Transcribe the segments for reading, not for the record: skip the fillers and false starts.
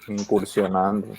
incursionando.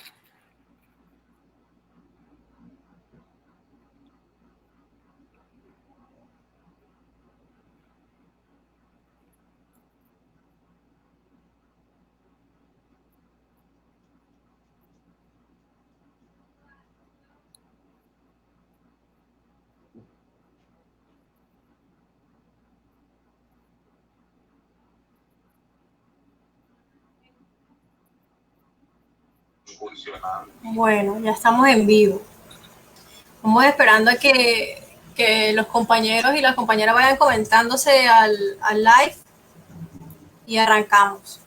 Bueno, ya estamos en vivo. Vamos esperando a que los compañeros y las compañeras vayan comentándose al live y arrancamos.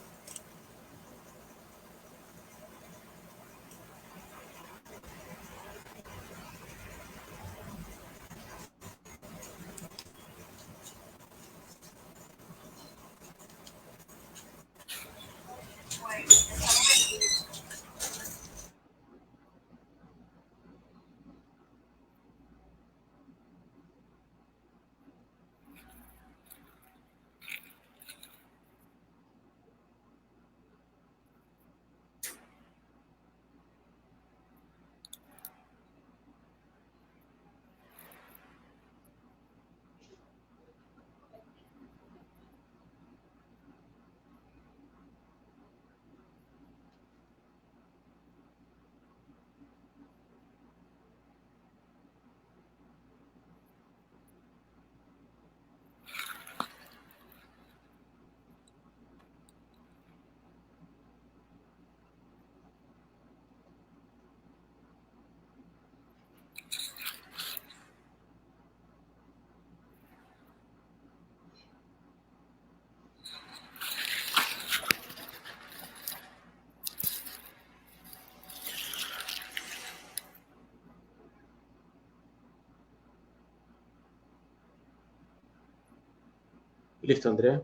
Listo, Andrea.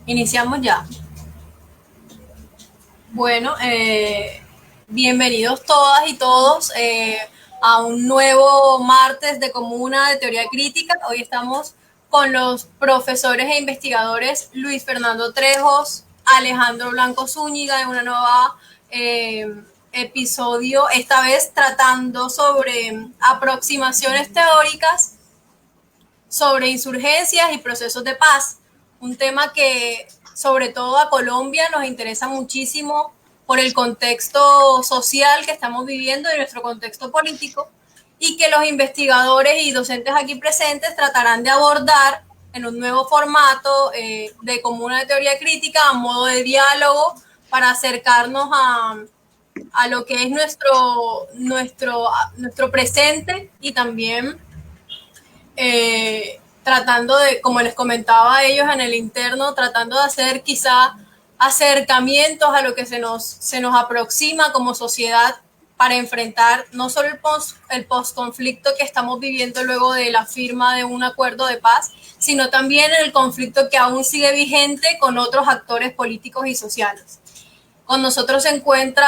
Iniciamos ya. Bueno, bienvenidos todas y todos a un nuevo martes de Comuna de Teoría Crítica. Hoy estamos con los profesores e investigadores Luis Fernando Trejos, Alejandro Blanco Zúñiga, en una nueva episodio, esta vez tratando sobre aproximaciones teóricas sobre insurgencias y procesos de paz, un tema que sobre todo a Colombia nos interesa muchísimo por el contexto social que estamos viviendo y nuestro contexto político, y que los investigadores y docentes aquí presentes tratarán de abordar en un nuevo formato de Comuna de Teoría Crítica, a modo de diálogo, para acercarnos a lo que es nuestro presente, y también tratando de, como les comentaba a ellos en el interno, tratando de hacer quizá acercamientos a lo que se nos aproxima como sociedad para enfrentar no solo el post-conflicto que estamos viviendo luego de la firma de un acuerdo de paz, sino también el conflicto que aún sigue vigente con otros actores políticos y sociales. Con nosotros se encuentra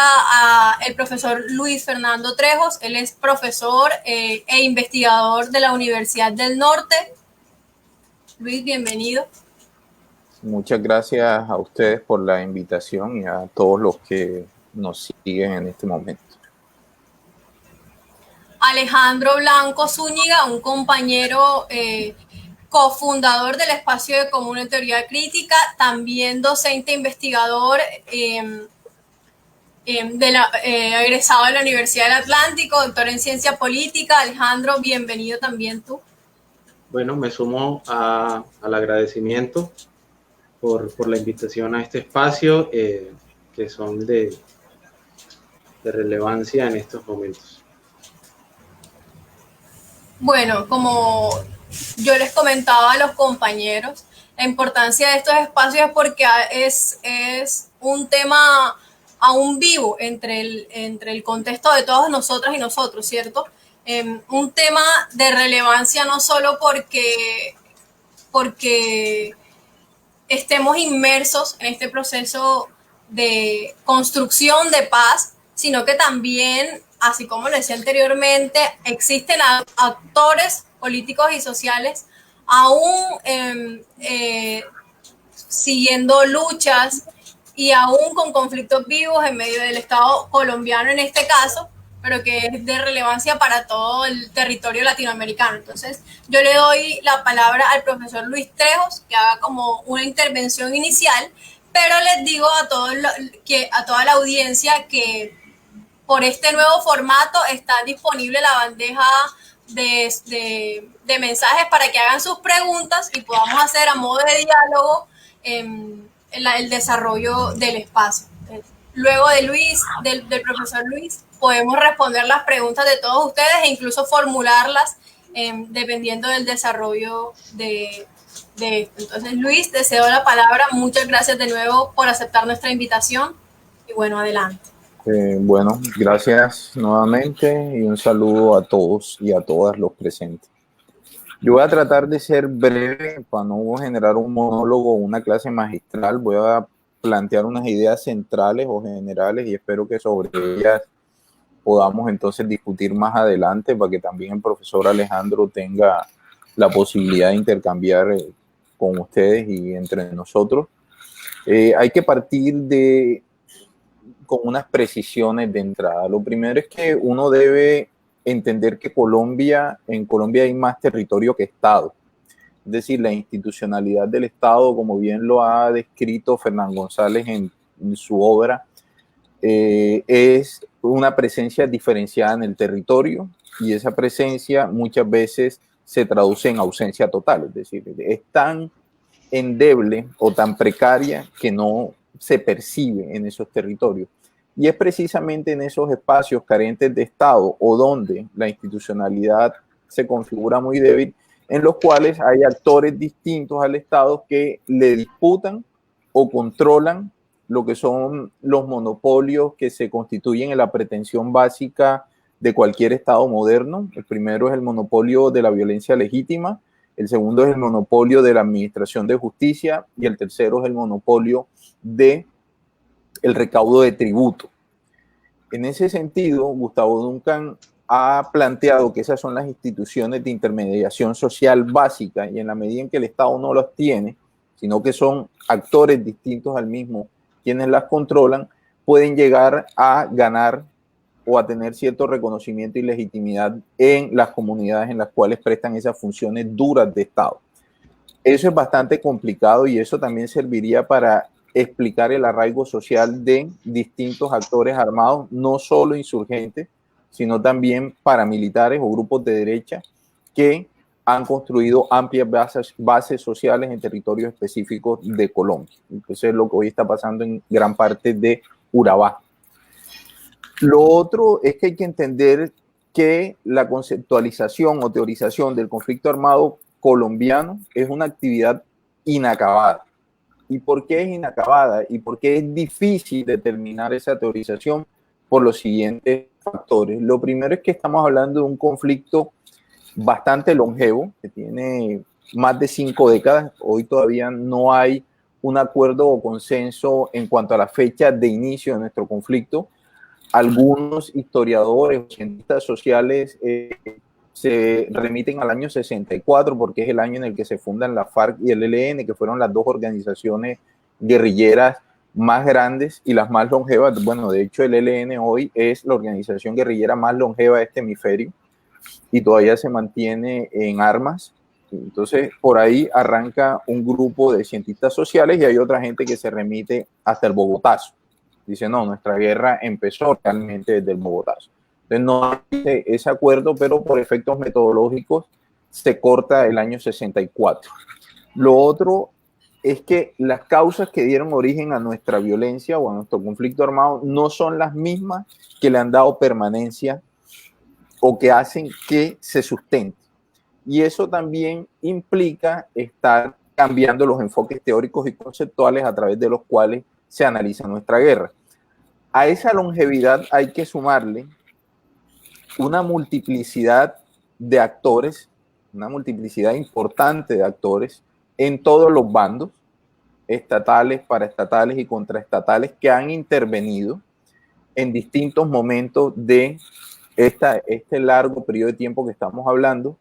el profesor Luis Fernando Trejos. Él es profesor e investigador de la Universidad del Norte. Luis, bienvenido. Muchas gracias a ustedes por la invitación y a todos los que nos siguen en este momento. Alejandro Blanco Zúñiga, un compañero cofundador del espacio de Comuna en Teoría Crítica, también docente e investigador egresado de la Universidad del Atlántico, doctor en ciencia política. Alejandro, bienvenido también tú. Bueno, me sumo al agradecimiento por la invitación a este espacio que son de relevancia en estos momentos. Bueno, como yo les comentaba a los compañeros, la importancia de estos espacios es porque es un tema aún vivo entre el contexto de todos nosotras y nosotros, ¿cierto? Un tema de relevancia no solo porque estemos inmersos en este proceso de construcción de paz, sino que también, así como lo decía anteriormente, existen actores políticos y sociales aún siguiendo luchas y aún con conflictos vivos en medio del Estado colombiano en este caso, pero que es de relevancia para todo el territorio latinoamericano. Entonces, yo le doy la palabra al profesor Luis Trejos, que haga como una intervención inicial, pero les digo a toda la audiencia que por este nuevo formato está disponible la bandeja de mensajes para que hagan sus preguntas y podamos hacer a modo de diálogo el desarrollo del espacio. Luego de Luis, del profesor Luis, podemos responder las preguntas de todos ustedes e incluso formularlas dependiendo del desarrollo de esto. Entonces, Luis, te cedo la palabra. Muchas gracias de nuevo por aceptar nuestra invitación y bueno, adelante. Bueno, gracias nuevamente y un saludo a todos y a todas los presentes. Yo voy a tratar de ser breve para no generar un monólogo o una clase magistral. Voy a plantear unas ideas centrales o generales y espero que sobre ellas podamos entonces discutir más adelante para que también el profesor Alejandro tenga la posibilidad de intercambiar con ustedes y entre nosotros. Hay que partir con unas precisiones de entrada. Lo primero es que uno debe entender que en Colombia hay más territorio que Estado. Es decir, la institucionalidad del Estado, como bien lo ha descrito Fernán González en su obra, es una presencia diferenciada en el territorio y esa presencia muchas veces se traduce en ausencia total. Es decir, es tan endeble o tan precaria que no se percibe en esos territorios. Y es precisamente en esos espacios carentes de Estado o donde la institucionalidad se configura muy débil, en los cuales hay actores distintos al Estado que le disputan o controlan lo que son los monopolios que se constituyen en la pretensión básica de cualquier Estado moderno. El primero es el monopolio de la violencia legítima, el segundo es el monopolio de la administración de justicia y el tercero es el monopolio de el recaudo de tributo. En ese sentido, Gustavo Duncan ha planteado que esas son las instituciones de intermediación social básica y en la medida en que el Estado no las tiene, sino que son actores distintos al mismo quienes las controlan, pueden llegar a ganar o a tener cierto reconocimiento y legitimidad en las comunidades en las cuales prestan esas funciones duras de Estado. Eso es bastante complicado y eso también serviría para explicar el arraigo social de distintos actores armados, no solo insurgentes, sino también paramilitares o grupos de derecha que han construido amplias bases sociales en territorios específicos de Colombia. Entonces es lo que hoy está pasando en gran parte de Urabá. Lo otro es que hay que entender que la conceptualización o teorización del conflicto armado colombiano es una actividad inacabada. ¿Y por qué es inacabada? ¿Y por qué es difícil determinar esa teorización? Por los siguientes factores. Lo primero es que estamos hablando de un conflicto bastante longevo, que tiene más de 5 décadas. Hoy todavía no hay un acuerdo o consenso en cuanto a la fecha de inicio de nuestro conflicto. Algunos historiadores, cientistas sociales, se remiten al año 64 porque es el año en el que se fundan la FARC y el ELN, que fueron las dos organizaciones guerrilleras más grandes y las más longevas. Bueno, de hecho el ELN hoy es la organización guerrillera más longeva de este hemisferio y todavía se mantiene en armas. Entonces por ahí arranca un grupo de cientistas sociales y hay otra gente que se remite hasta el Bogotazo. Dice, no, nuestra guerra empezó realmente desde el Bogotazo. Entonces no hay ese acuerdo, pero por efectos metodológicos se corta el año 64. Lo otro es que las causas que dieron origen a nuestra violencia o a nuestro conflicto armado no son las mismas que le han dado permanencia o que hacen que se sustente. Y eso también implica estar cambiando los enfoques teóricos y conceptuales a través de los cuales se analiza nuestra guerra. A esa longevidad hay que sumarle una multiplicidad de actores, una multiplicidad importante de actores en todos los bandos, estatales, paraestatales y contraestatales, que han intervenido en distintos momentos de este largo periodo de tiempo que estamos hablando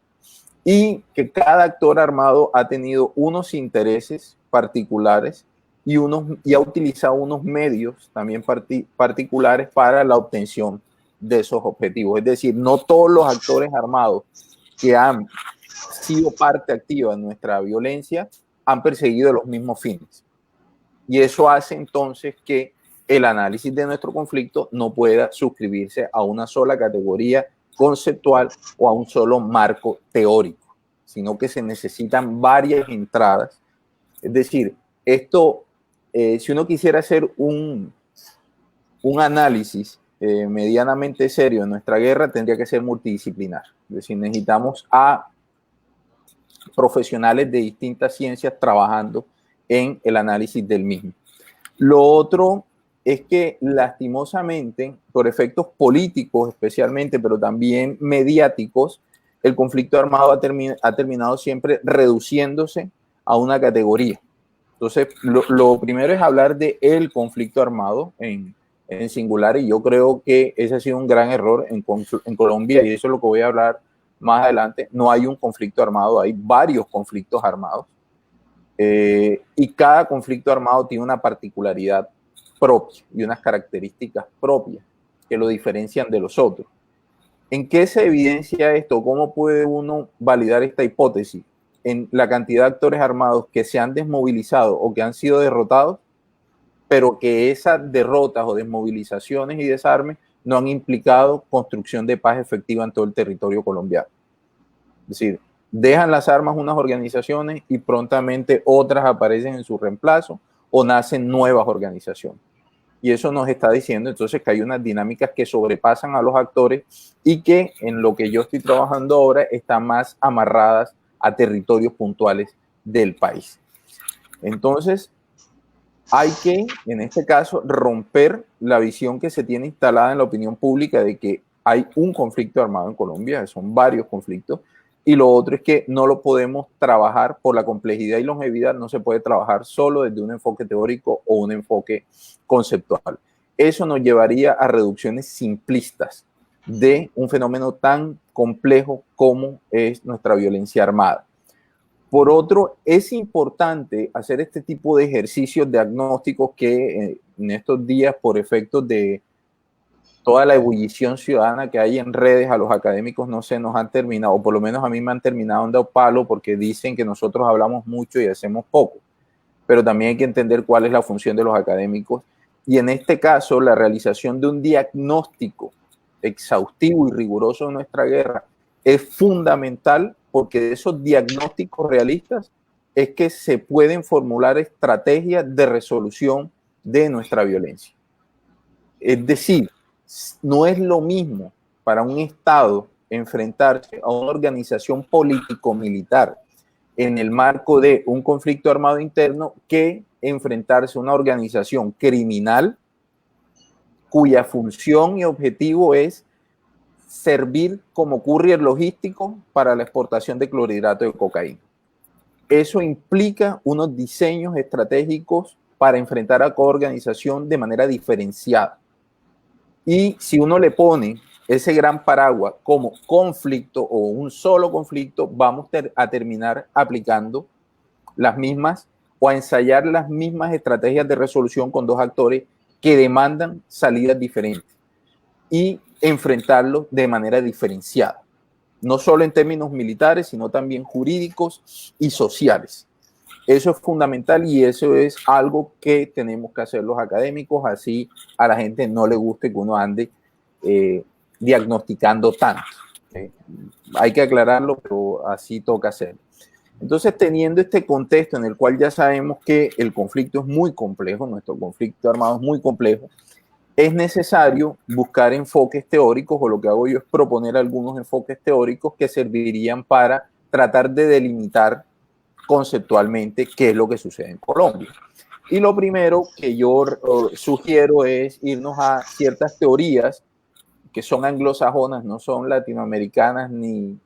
y que cada actor armado ha tenido unos intereses particulares y ha utilizado unos medios también particulares para la obtención de esos objetivos. Es decir, no todos los actores armados que han sido parte activa de nuestra violencia han perseguido los mismos fines. Y eso hace entonces que el análisis de nuestro conflicto no pueda suscribirse a una sola categoría conceptual o a un solo marco teórico, sino que se necesitan varias entradas. Es decir, esto, si uno quisiera hacer un análisis medianamente serio en nuestra guerra, tendría que ser multidisciplinar. Es decir, necesitamos a profesionales de distintas ciencias trabajando en el análisis del mismo. Lo otro es que lastimosamente, por efectos políticos especialmente, pero también mediáticos, el conflicto armado ha terminado siempre reduciéndose a una categoría. Entonces, lo primero es hablar de el conflicto armado en singular, y yo creo que ese ha sido un gran error en Colombia, y eso es lo que voy a hablar más adelante. No hay un conflicto armado, hay varios conflictos armados, y cada conflicto armado tiene una particularidad propia y unas características propias que lo diferencian de los otros. ¿En qué se evidencia esto? ¿Cómo puede uno validar esta hipótesis? En la cantidad de actores armados que se han desmovilizado o que han sido derrotados, pero que esas derrotas o desmovilizaciones y desarmes no han implicado construcción de paz efectiva en todo el territorio colombiano. Es decir, dejan las armas unas organizaciones y prontamente otras aparecen en su reemplazo o nacen nuevas organizaciones. Y eso nos está diciendo entonces que hay unas dinámicas que sobrepasan a los actores y que en lo que yo estoy trabajando ahora están más amarradas a territorios puntuales del país. Entonces, hay que, en este caso, romper la visión que se tiene instalada en la opinión pública de que hay un conflicto armado en Colombia, son varios conflictos, y lo otro es que no lo podemos trabajar por la complejidad y longevidad, no se puede trabajar solo desde un enfoque teórico o un enfoque conceptual. Eso nos llevaría a reducciones simplistas de un fenómeno tan complejo como es nuestra violencia armada. Por otro, es importante hacer este tipo de ejercicios diagnósticos que en estos días, por efectos de toda la ebullición ciudadana que hay en redes, a los académicos no se nos han terminado, o por lo menos a mí me han terminado dando palo porque dicen que nosotros hablamos mucho y hacemos poco. Pero también hay que entender cuál es la función de los académicos. Y en este caso, la realización de un diagnóstico exhaustivo y riguroso de nuestra guerra es fundamental, porque de esos diagnósticos realistas es que se pueden formular estrategias de resolución de nuestra violencia. Es decir, no es lo mismo para un Estado enfrentarse a una organización político-militar en el marco de un conflicto armado interno que enfrentarse a una organización criminal cuya función y objetivo es servir como courier logístico para la exportación de clorhidrato de cocaína. Eso implica unos diseños estratégicos para enfrentar a cada organización de manera diferenciada. Y si uno le pone ese gran paraguas como conflicto o un solo conflicto, vamos a terminar aplicando las mismas o a ensayar las mismas estrategias de resolución con dos actores que demandan salidas diferentes y enfrentarlos de manera diferenciada, no solo en términos militares, sino también jurídicos y sociales. Eso es fundamental y eso es algo que tenemos que hacer los académicos, así a la gente no le guste que uno ande diagnosticando tanto. Hay que aclararlo, pero así toca hacerlo. Entonces, teniendo este contexto en el cual ya sabemos que el conflicto es muy complejo, nuestro conflicto armado es muy complejo, es necesario buscar enfoques teóricos, o lo que hago yo es proponer algunos enfoques teóricos que servirían para tratar de delimitar conceptualmente qué es lo que sucede en Colombia. Y lo primero que yo sugiero es irnos a ciertas teorías que son anglosajonas, no son latinoamericanas ni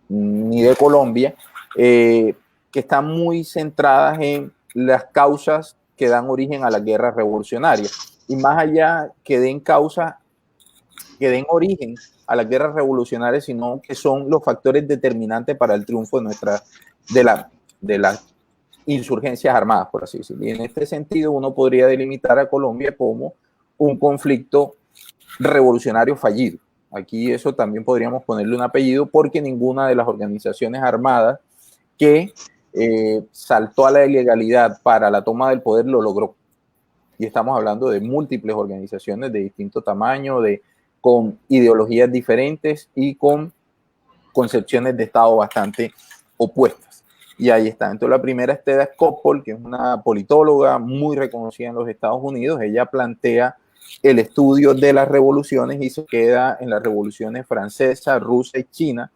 de Colombia, que están muy centradas en las causas que dan origen a las guerras revolucionarias. Y más allá que den causa, que den origen a las guerras revolucionarias, sino que son los factores determinantes para el triunfo de las insurgencias armadas, por así decirlo. Y en este sentido uno podría delimitar a Colombia como un conflicto revolucionario fallido. Aquí eso también podríamos ponerle un apellido, porque ninguna de las organizaciones armadas que saltó a la ilegalidad para la toma del poder lo logró. Y estamos hablando de múltiples organizaciones de distinto tamaño, con ideologías diferentes y con concepciones de Estado bastante opuestas. Y ahí está. Entonces la primera es Theda Skocpol, que es una politóloga muy reconocida en los Estados Unidos. Ella plantea el estudio de las revoluciones y se queda en las revoluciones francesa, rusa y china.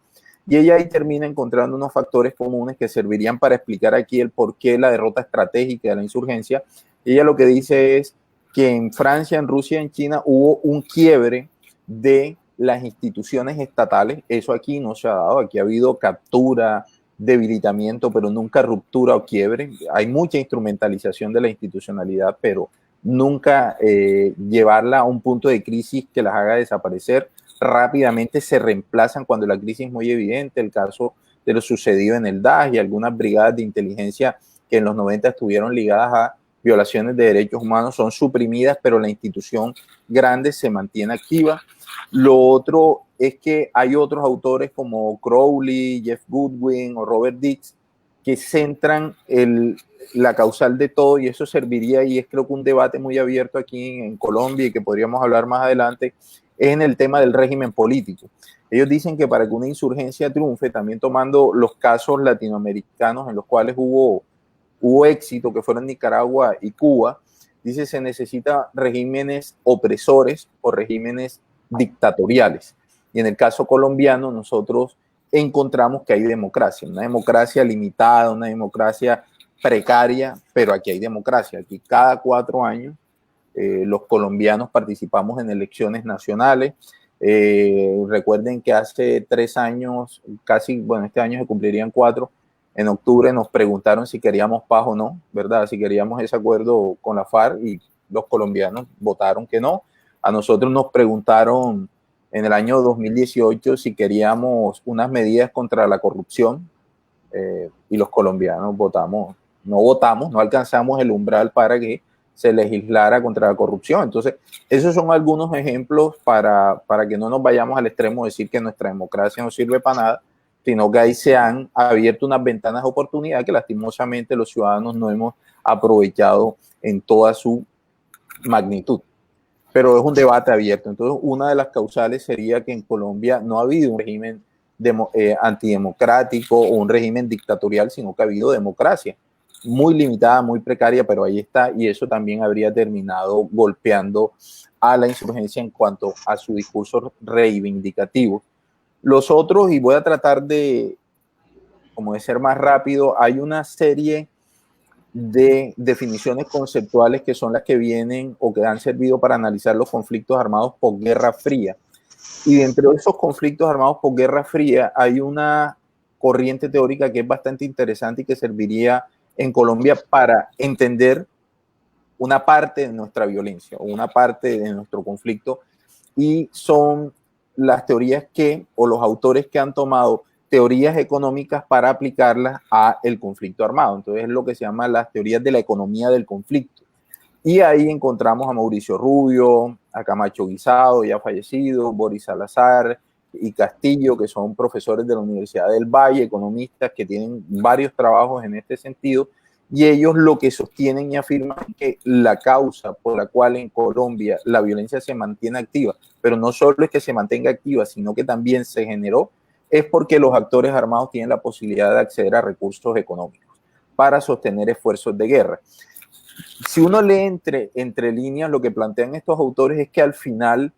Y ella ahí termina encontrando unos factores comunes que servirían para explicar aquí el por qué la derrota estratégica de la insurgencia. Ella lo que dice es que en Francia, en Rusia y en China hubo un quiebre de las instituciones estatales. Eso aquí no se ha dado. Aquí ha habido captura, debilitamiento, pero nunca ruptura o quiebre. Hay mucha instrumentalización de la institucionalidad, pero nunca llevarla a un punto de crisis que las haga desaparecer. Rápidamente se reemplazan cuando la crisis es muy evidente. El caso de lo sucedido en el DAESH y algunas brigadas de inteligencia que en los 90 estuvieron ligadas a violaciones de derechos humanos son suprimidas, pero la institución grande se mantiene activa. Lo otro es que hay otros autores como Crowley, Jeff Goodwin o Robert Dix que centran la causal de todo, y eso serviría, y es creo que un debate muy abierto aquí en Colombia y que podríamos hablar más adelante, es en el tema del régimen político. Ellos dicen que para que una insurgencia triunfe, también tomando los casos latinoamericanos en los cuales hubo éxito, que fueron Nicaragua y Cuba, dice se necesita regímenes opresores o regímenes dictatoriales. Y en el caso colombiano nosotros encontramos que hay democracia, una democracia limitada, una democracia precaria, pero aquí hay democracia. Aquí cada 4 años los colombianos participamos en elecciones nacionales. Recuerden que hace 3 años, casi, bueno, este año se cumplirían 4, en octubre nos preguntaron si queríamos paz o no, ¿verdad? Si queríamos ese acuerdo con la FARC, y los colombianos votaron que no. A nosotros nos preguntaron en el año 2018 si queríamos unas medidas contra la corrupción, y los colombianos no alcanzamos el umbral para que se legislara contra la corrupción. Entonces, esos son algunos ejemplos para que no nos vayamos al extremo de decir que nuestra democracia no sirve para nada, sino que ahí se han abierto unas ventanas de oportunidad que lastimosamente los ciudadanos no hemos aprovechado en toda su magnitud. Pero es un debate abierto. Entonces, una de las causales sería que en Colombia no ha habido un régimen antidemocrático o un régimen dictatorial, sino que ha habido democracia muy limitada, muy precaria, pero ahí está, y eso también habría terminado golpeando a la insurgencia en cuanto a su discurso reivindicativo. Los otros, y voy a tratar de ser más rápido, hay una serie de definiciones conceptuales que son las que vienen o que han servido para analizar los conflictos armados posguerra fría. Y dentro de esos conflictos armados posguerra fría hay una corriente teórica que es bastante interesante y que serviría en Colombia para entender una parte de nuestra violencia o una parte de nuestro conflicto, y son las teorías o los autores que han tomado teorías económicas para aplicarlas a el conflicto armado. Entonces es lo que se llama las teorías de la economía del conflicto. Y ahí encontramos a Mauricio Rubio, a Camacho Guisado, ya fallecido, Boris Salazar y Castillo, que son profesores de la Universidad del Valle, economistas que tienen varios trabajos en este sentido, y ellos lo que sostienen y afirman es que la causa por la cual en Colombia la violencia se mantiene activa, pero no solo es que se mantenga activa, sino que también se generó, es porque los actores armados tienen la posibilidad de acceder a recursos económicos para sostener esfuerzos de guerra. Si uno lee entre líneas, lo que plantean estos autores es que al final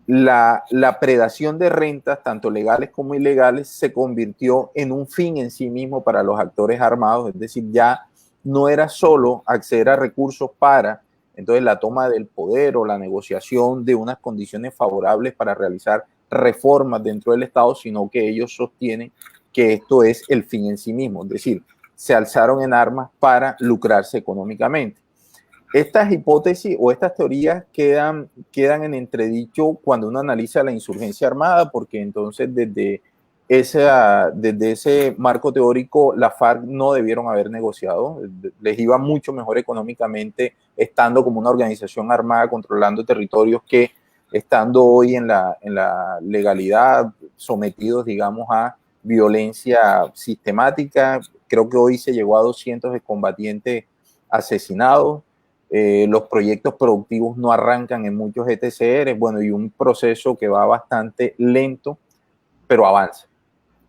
la predación de rentas, tanto legales como ilegales, se convirtió en un fin en sí mismo para los actores armados, es decir, ya no era solo acceder a recursos para entonces la toma del poder o la negociación de unas condiciones favorables para realizar reformas dentro del Estado, sino que ellos sostienen que esto es el fin en sí mismo, es decir, se alzaron en armas para lucrarse económicamente. Estas hipótesis o estas teorías quedan en entredicho cuando uno analiza la insurgencia armada, porque entonces desde ese marco teórico la FARC no debieron haber negociado, les iba mucho mejor económicamente estando como una organización armada controlando territorios que estando hoy en la legalidad, sometidos, digamos, a violencia sistemática. Creo que hoy se llegó a 200 combatientes asesinados. Los proyectos productivos no arrancan en muchos ETCR, bueno, y un proceso que va bastante lento, pero avanza.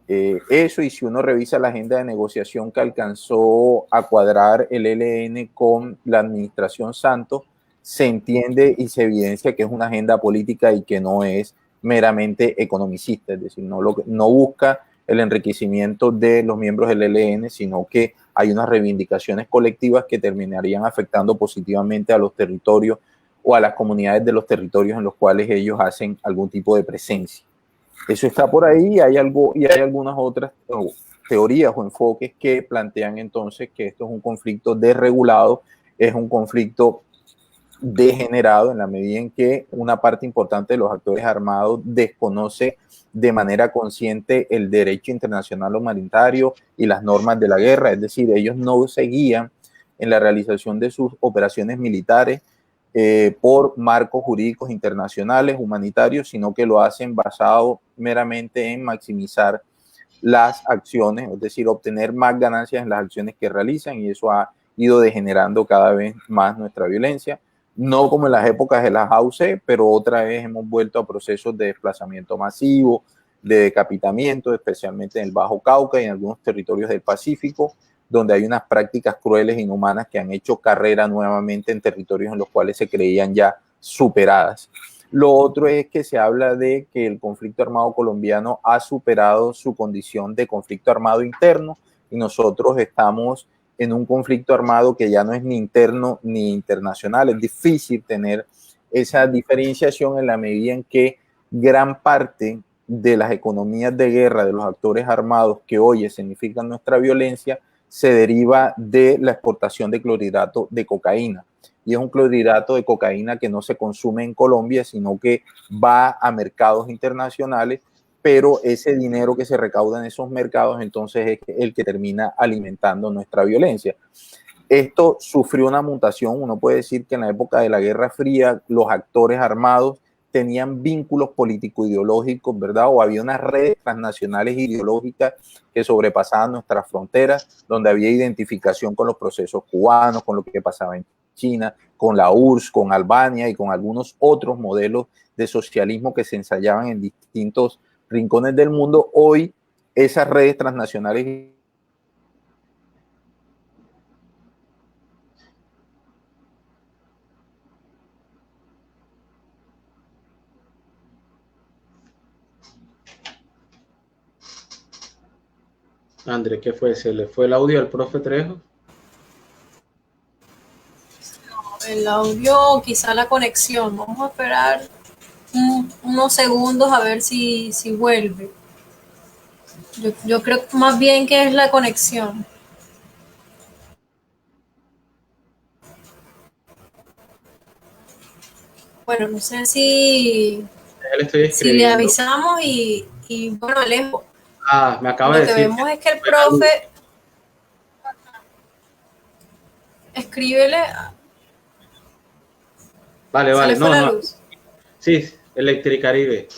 Eso, y si uno revisa la agenda de negociación que alcanzó a cuadrar el ELN con la administración Santos, se entiende y se evidencia que es una agenda política y que no es meramente economicista, es decir, no busca el enriquecimiento de los miembros del ELN, sino que hay unas reivindicaciones colectivas que terminarían afectando positivamente a los territorios o a las comunidades de los territorios en los cuales ellos hacen algún tipo de presencia. Eso está por ahí, y hay algunas otras teorías o enfoques que plantean entonces que esto es un conflicto desregulado, es un conflicto degenerado en la medida en que una parte importante de los actores armados desconoce de manera consciente el derecho internacional humanitario y las normas de la guerra, es decir, ellos no se guían en la realización de sus operaciones militares por marcos jurídicos internacionales, humanitarios, sino que lo hacen basado meramente en maximizar las acciones, es decir, obtener más ganancias en las acciones que realizan, y eso ha ido degenerando cada vez más nuestra violencia. No como en las épocas de las AUC, pero otra vez hemos vuelto a procesos de desplazamiento masivo, de decapitamiento, especialmente en el Bajo Cauca y en algunos territorios del Pacífico, donde hay unas prácticas crueles e inhumanas que han hecho carrera nuevamente en territorios en los cuales se creían ya superadas. Lo otro es que se habla de que el conflicto armado colombiano ha superado su condición de conflicto armado interno, y nosotros estamos en un conflicto armado que ya no es ni interno ni internacional. Es difícil tener esa diferenciación en la medida en que gran parte de las economías de guerra de los actores armados que hoy significan nuestra violencia se deriva de la exportación de clorhidrato de cocaína. Y es un clorhidrato de cocaína que no se consume en Colombia, sino que va a mercados internacionales, pero ese dinero que se recauda en esos mercados entonces es el que termina alimentando nuestra violencia. Esto sufrió una mutación. Uno puede decir que en la época de la Guerra Fría los actores armados tenían vínculos político-ideológicos, ¿verdad? O había unas redes transnacionales ideológicas que sobrepasaban nuestras fronteras, donde había identificación con los procesos cubanos, con lo que pasaba en China, con la URSS, con Albania y con algunos otros modelos de socialismo que se ensayaban en distintos rincones del mundo. Hoy esas redes transnacionales André, ¿qué fue? ¿Se le fue el audio al profe Trejo? El audio, quizá la conexión. Vamos a esperar unos segundos a ver si vuelve. Yo creo más bien que es la conexión. Bueno, no sé si le avisamos y bueno, Alejo. Me acaba de decir. Lo que vemos es que el profe escríbele. Vale. ¿Se le fue la luz? Sí, Electricaribe.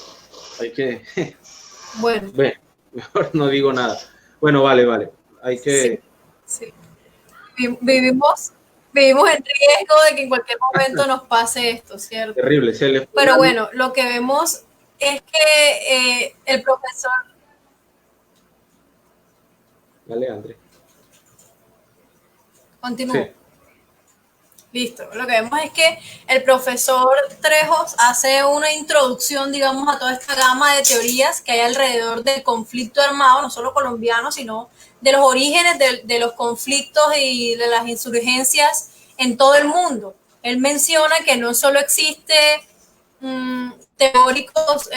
Hay que. Bueno. Mejor no digo nada. Bueno, vale. Hay que. Sí. Vivimos en riesgo de que en cualquier momento nos pase esto, ¿cierto? Terrible. Pero bueno, lo que vemos es que el profesor. Dale, André. Continúo. Sí. Listo. Lo que vemos es que el profesor Trejos hace una introducción, digamos, a toda esta gama de teorías que hay alrededor del conflicto armado, no solo colombiano, sino de los orígenes de los conflictos y de las insurgencias en todo el mundo. Él menciona que no solo existe teóricos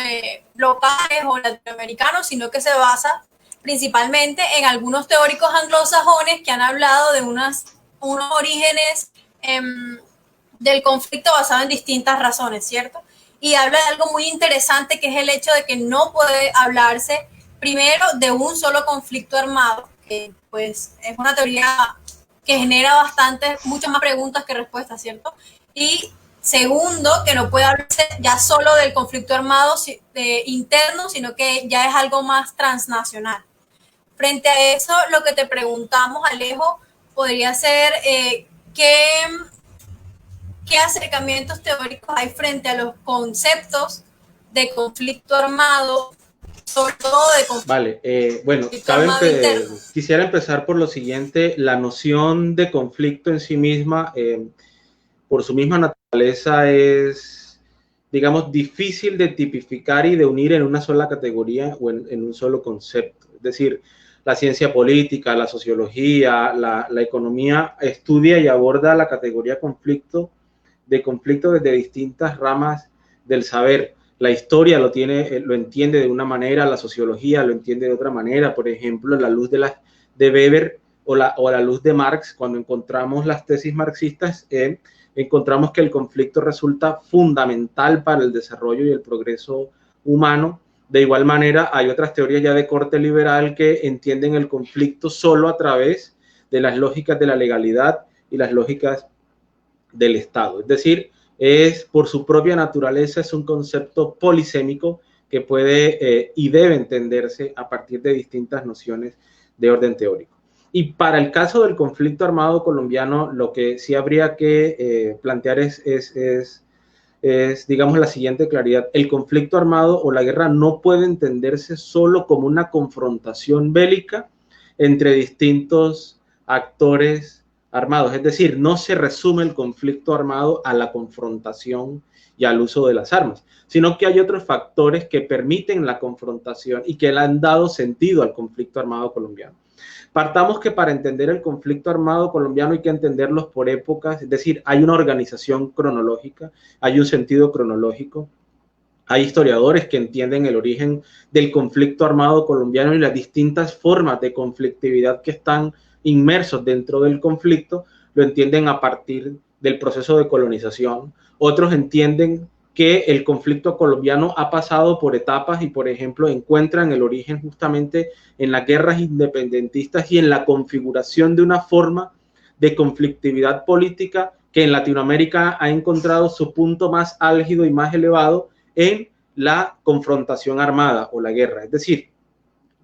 locales o latinoamericanos, sino que se basa principalmente en algunos teóricos anglosajones que han hablado de unos orígenes del conflicto basado en distintas razones, ¿cierto? Y habla de algo muy interesante, que es el hecho de que no puede hablarse primero de un solo conflicto armado, que pues es una teoría que genera muchas más preguntas que respuestas, ¿cierto? Y segundo, que no puede hablarse ya solo del conflicto armado interno, sino que ya es algo más transnacional. Frente a eso, lo que te preguntamos, Alejo, podría ser ¿qué acercamientos teóricos hay frente a los conceptos de conflicto armado, sobre todo de conflicto? Vale, bueno, quisiera empezar por lo siguiente. La noción de conflicto en sí misma, por su misma naturaleza, es, digamos, difícil de tipificar y de unir en una sola categoría o en un solo concepto. Es decir, la ciencia política, la sociología, la economía estudia y aborda la categoría conflicto desde distintas ramas del saber. La historia lo entiende de una manera, la sociología lo entiende de otra manera. Por ejemplo, la luz de Weber o la luz de Marx, cuando encontramos las tesis marxistas, encontramos que el conflicto resulta fundamental para el desarrollo y el progreso humano. De igual manera, hay otras teorías ya de corte liberal que entienden el conflicto solo a través de las lógicas de la legalidad y las lógicas del Estado. Es decir, por su propia naturaleza es un concepto polisémico que puede y debe entenderse a partir de distintas nociones de orden teórico. Y para el caso del conflicto armado colombiano, lo que sí habría que plantear es, digamos, la siguiente claridad. El conflicto armado o la guerra no puede entenderse solo como una confrontación bélica entre distintos actores armados. Es decir, no se resume el conflicto armado a la confrontación y al uso de las armas, sino que hay otros factores que permiten la confrontación y que le han dado sentido al conflicto armado colombiano. Partamos que para entender el conflicto armado colombiano hay que entenderlos por épocas, es decir, hay una organización cronológica, hay un sentido cronológico, hay historiadores que entienden el origen del conflicto armado colombiano y las distintas formas de conflictividad que están inmersos dentro del conflicto, lo entienden a partir del proceso de colonización. Otros entienden que el conflicto colombiano ha pasado por etapas y, por ejemplo, encuentran el origen justamente en las guerras independentistas y en la configuración de una forma de conflictividad política que en Latinoamérica ha encontrado su punto más álgido y más elevado en la confrontación armada o la guerra. Es decir,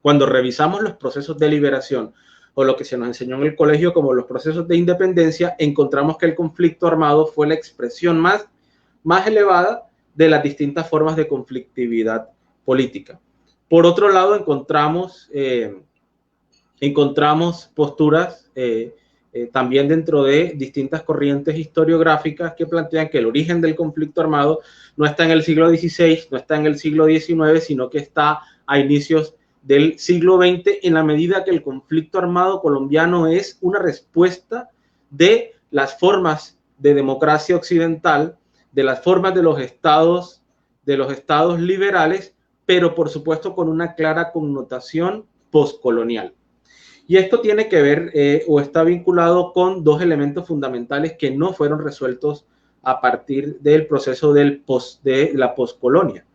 cuando revisamos los procesos de liberación o lo que se nos enseñó en el colegio como los procesos de independencia, encontramos que el conflicto armado fue la expresión más elevada de las distintas formas de conflictividad política. Por otro lado, encontramos posturas también dentro de distintas corrientes historiográficas que plantean que el origen del conflicto armado no está en el siglo XVI, no está en el siglo XIX, sino que está a inicios del siglo XX, en la medida que el conflicto armado colombiano es una respuesta de las formas de democracia occidental, de las formas de los estados liberales, pero por supuesto con una clara connotación postcolonial. Y esto tiene que ver o está vinculado con dos elementos fundamentales que no fueron resueltos a partir del proceso de la poscolonia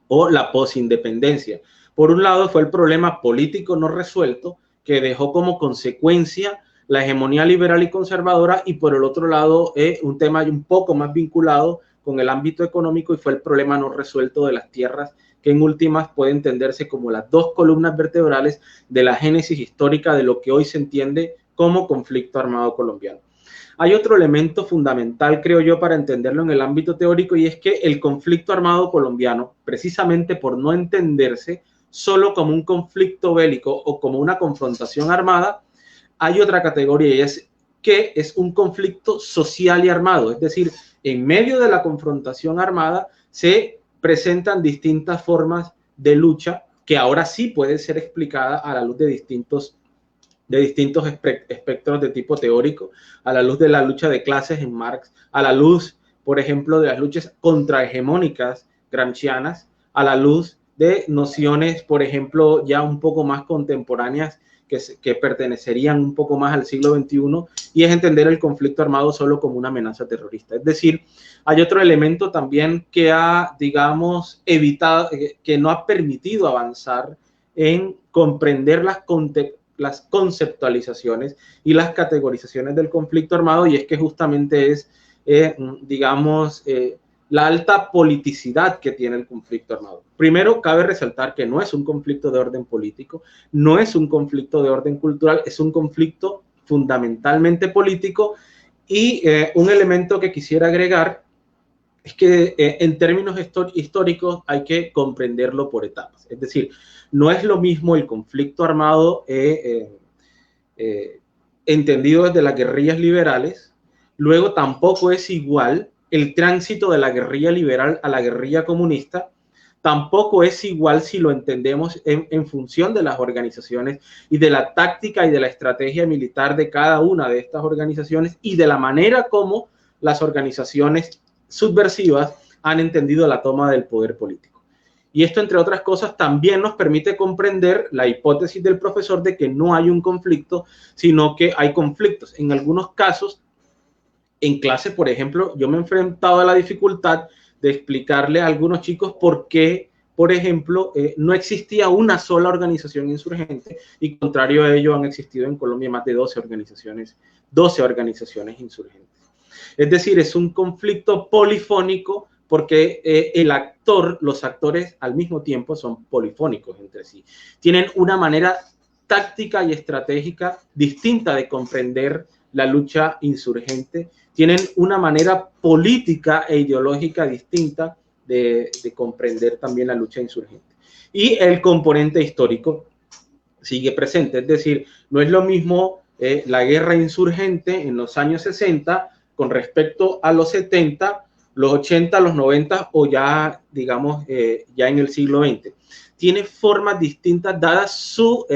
o la posindependencia. Por un lado fue el problema político no resuelto que dejó como consecuencia la hegemonía liberal y conservadora, y por el otro lado un tema un poco más vinculado con el ámbito económico, y fue el problema no resuelto de las tierras, que en últimas puede entenderse como las dos columnas vertebrales de la génesis histórica de lo que hoy se entiende como conflicto armado colombiano. Hay otro elemento fundamental, creo yo, para entenderlo en el ámbito teórico, y es que el conflicto armado colombiano, precisamente por no entenderse solo como un conflicto bélico o como una confrontación armada, hay otra categoría, y es que es un conflicto social y armado. Es decir, en medio de la confrontación armada se presentan distintas formas de lucha que ahora sí pueden ser explicadas a la luz de distintos espectros de tipo teórico, a la luz de la lucha de clases en Marx, a la luz, por ejemplo, de las luchas contrahegemónicas gramscianas, a la luz de nociones, por ejemplo, ya un poco más contemporáneas que pertenecerían un poco más al siglo XXI, y es entender el conflicto armado solo como una amenaza terrorista. Es decir, hay otro elemento también que ha, digamos, evitado, que no ha permitido avanzar en comprender las conceptualizaciones y las categorizaciones del conflicto armado, y es que justamente es, digamos, la alta politicidad que tiene el conflicto armado. Primero, cabe resaltar que no es un conflicto de orden político, no es un conflicto de orden cultural, es un conflicto fundamentalmente político, y un elemento que quisiera agregar es que en términos históricos hay que comprenderlo por etapas. Es decir, no es lo mismo el conflicto armado entendido desde las guerrillas liberales, luego tampoco es igual el tránsito de la guerrilla liberal a la guerrilla comunista, tampoco es igual si lo entendemos en función de las organizaciones y de la táctica y de la estrategia militar de cada una de estas organizaciones y de la manera como las organizaciones subversivas han entendido la toma del poder político. Y esto, entre otras cosas, también nos permite comprender la hipótesis del profesor de que no hay un conflicto, sino que hay conflictos. En algunos casos, en clase, por ejemplo, yo me he enfrentado a la dificultad de explicarle a algunos chicos por qué, por ejemplo, no existía una sola organización insurgente, y contrario a ello han existido en Colombia más de 12 organizaciones insurgentes. Es decir, es un conflicto polifónico porque los actores al mismo tiempo son polifónicos entre sí. Tienen una manera táctica y estratégica distinta de comprender la lucha insurgente, tienen una manera política e ideológica distinta de comprender también la lucha insurgente. Y el componente histórico sigue presente, es decir, no es lo mismo la guerra insurgente en los años 60 con respecto a los 70, los 80, los 90 o ya, digamos, ya en el siglo XX. Tiene formas distintas, dada su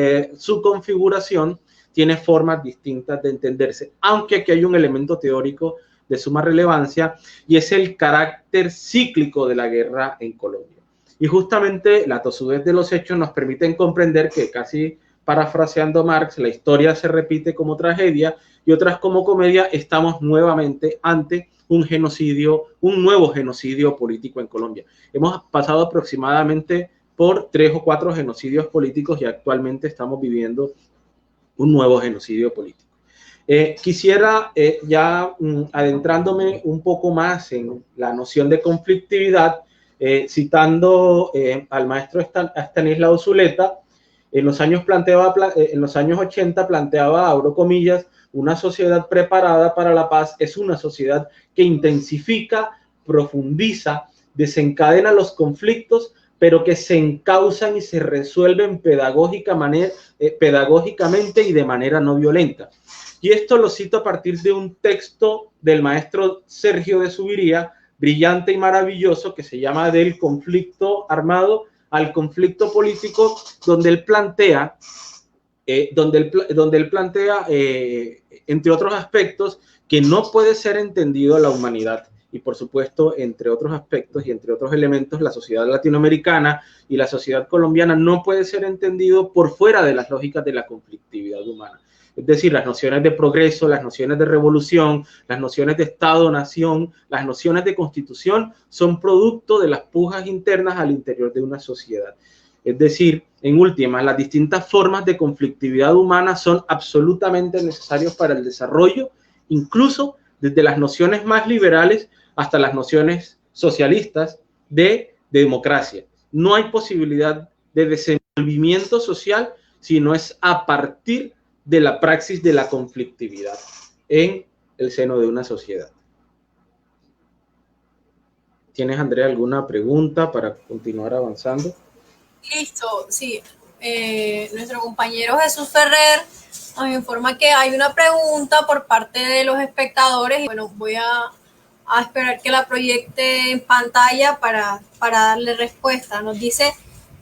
configuración, tiene formas distintas de entenderse, aunque aquí hay un elemento teórico de suma relevancia, y es el carácter cíclico de la guerra en Colombia. Y justamente la tosudez de los hechos nos permiten comprender que, casi parafraseando Marx, la historia se repite como tragedia y otras como comedia. Estamos nuevamente ante un nuevo genocidio político en Colombia. Hemos pasado aproximadamente por 3 o 4 genocidios políticos y actualmente estamos viviendo un nuevo genocidio político. Quisiera ya adentrándome un poco más en la noción de conflictividad, citando al maestro Estanislao Zuleta, en los años 80 planteaba, abro comillas, una sociedad preparada para la paz es una sociedad que intensifica, profundiza, desencadena los conflictos, pero que se encausan y se resuelven pedagógicamente y de manera no violenta. Y esto lo cito a partir de un texto del maestro Sergio de Zuviría, brillante y maravilloso, que se llama Del conflicto armado al conflicto político, donde él plantea, entre otros aspectos, que no puede ser entendido la humanidad. Y por supuesto, entre otros aspectos y entre otros elementos, la sociedad latinoamericana y la sociedad colombiana no puede ser entendido por fuera de las lógicas de la conflictividad humana. Es decir, las nociones de progreso, las nociones de revolución, las nociones de Estado-nación, las nociones de constitución son producto de las pujas internas al interior de una sociedad. Es decir, en última, las distintas formas de conflictividad humana son absolutamente necesarias para el desarrollo, incluso desde las nociones más liberales hasta las nociones socialistas de democracia. No hay posibilidad de desenvolvimiento social si no es a partir de la praxis de la conflictividad en el seno de una sociedad. ¿Tienes, Andrea, alguna pregunta para continuar avanzando? Listo, sí. Nuestro compañero Jesús Ferrer nos informa que hay una pregunta por parte de los espectadores. Y bueno, voy a esperar que la proyecte en pantalla para darle respuesta. Nos dice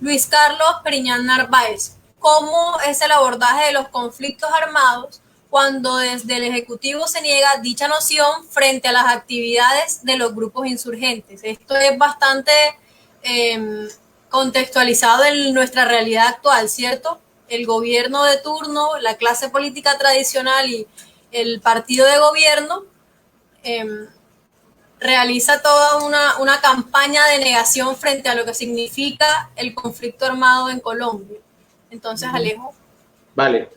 Luis Carlos Periñán Narváez: ¿cómo es el abordaje de los conflictos armados cuando desde el Ejecutivo se niega dicha noción frente a las actividades de los grupos insurgentes? Esto es bastante contextualizado en nuestra realidad actual, ¿cierto? el gobierno de turno, la clase política tradicional y el partido de gobierno realiza toda una campaña de negación frente a lo que significa el conflicto armado en Colombia. Entonces, Alejo. Vale.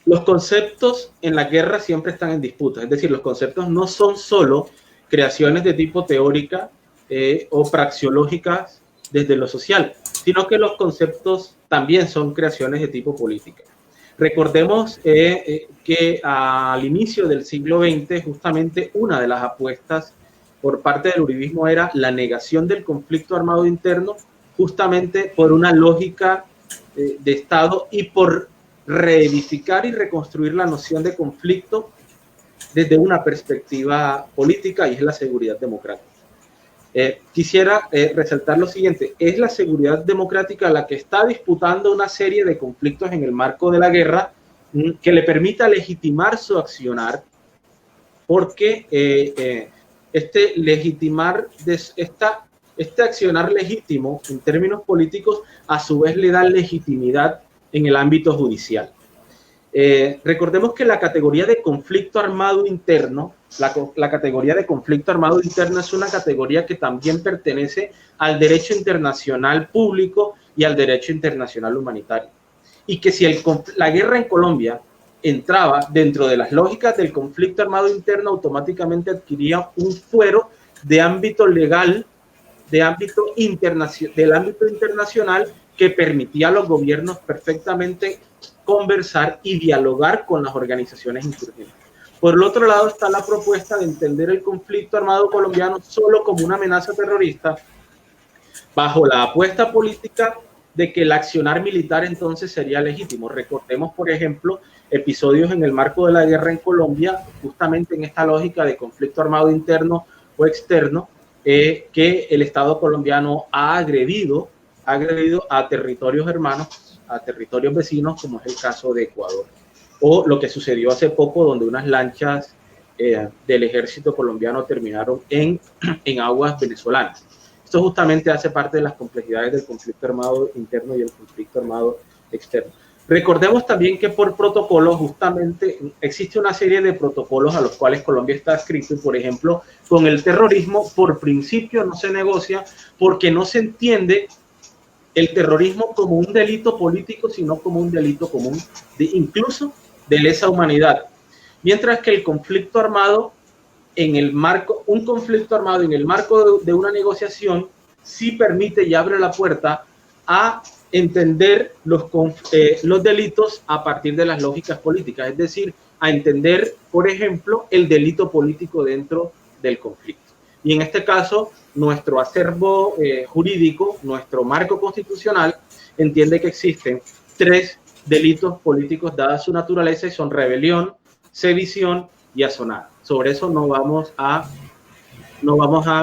Los conceptos en la guerra siempre están en disputa. Es decir, los conceptos no son solo creaciones de tipo teórica o praxeológicas desde lo social, sino que los conceptos también son creaciones de tipo política. Recordemos que al inicio del siglo XX, justamente una de las apuestas por parte del uribismo era la negación del conflicto armado interno, justamente por una lógica de Estado y por reedificar y reconstruir la noción de conflicto desde una perspectiva política, y es la seguridad democrática. Quisiera resaltar lo siguiente: es la seguridad democrática la que está disputando una serie de conflictos en el marco de la guerra que le permita legitimar su accionar, porque este accionar legítimo en términos políticos a su vez le da legitimidad en el ámbito judicial. Recordemos que la categoría de conflicto armado interno, la categoría de conflicto armado interno es una categoría que también pertenece al derecho internacional público y al derecho internacional humanitario. Y que si la guerra en Colombia entraba dentro de las lógicas del conflicto armado interno, automáticamente adquiría un fuero de ámbito legal, del ámbito internacional, que permitía a los gobiernos perfectamente conversar y dialogar con las organizaciones insurgentes. Por el otro lado está la propuesta de entender el conflicto armado colombiano solo como una amenaza terrorista, bajo la apuesta política de que el accionar militar entonces sería legítimo. Recordemos, por ejemplo, episodios en el marco de la guerra en Colombia, justamente en esta lógica de conflicto armado interno o externo, que el Estado colombiano ha agredido a territorios hermanos, a territorios vecinos, como es el caso de Ecuador. O lo que sucedió hace poco, donde unas lanchas del ejército colombiano terminaron en aguas venezolanas. Esto justamente hace parte de las complejidades del conflicto armado interno y el conflicto armado externo. Recordemos también que por protocolo, justamente existe una serie de protocolos a los cuales Colombia está adscrito, y por ejemplo, con el terrorismo, por principio no se negocia, porque no se entiende el terrorismo como un delito político, sino como un delito común, incluso de lesa humanidad. Mientras que el conflicto armado, un conflicto armado en el marco de una negociación, sí permite y abre la puerta a entender los delitos a partir de las lógicas políticas, es decir, a entender, por ejemplo, el delito político dentro del conflicto. Y en este caso, nuestro acervo jurídico, nuestro marco constitucional, entiende que existen 3 delitos políticos dada su naturaleza, y son rebelión, sedición y asonada. Sobre eso no vamos a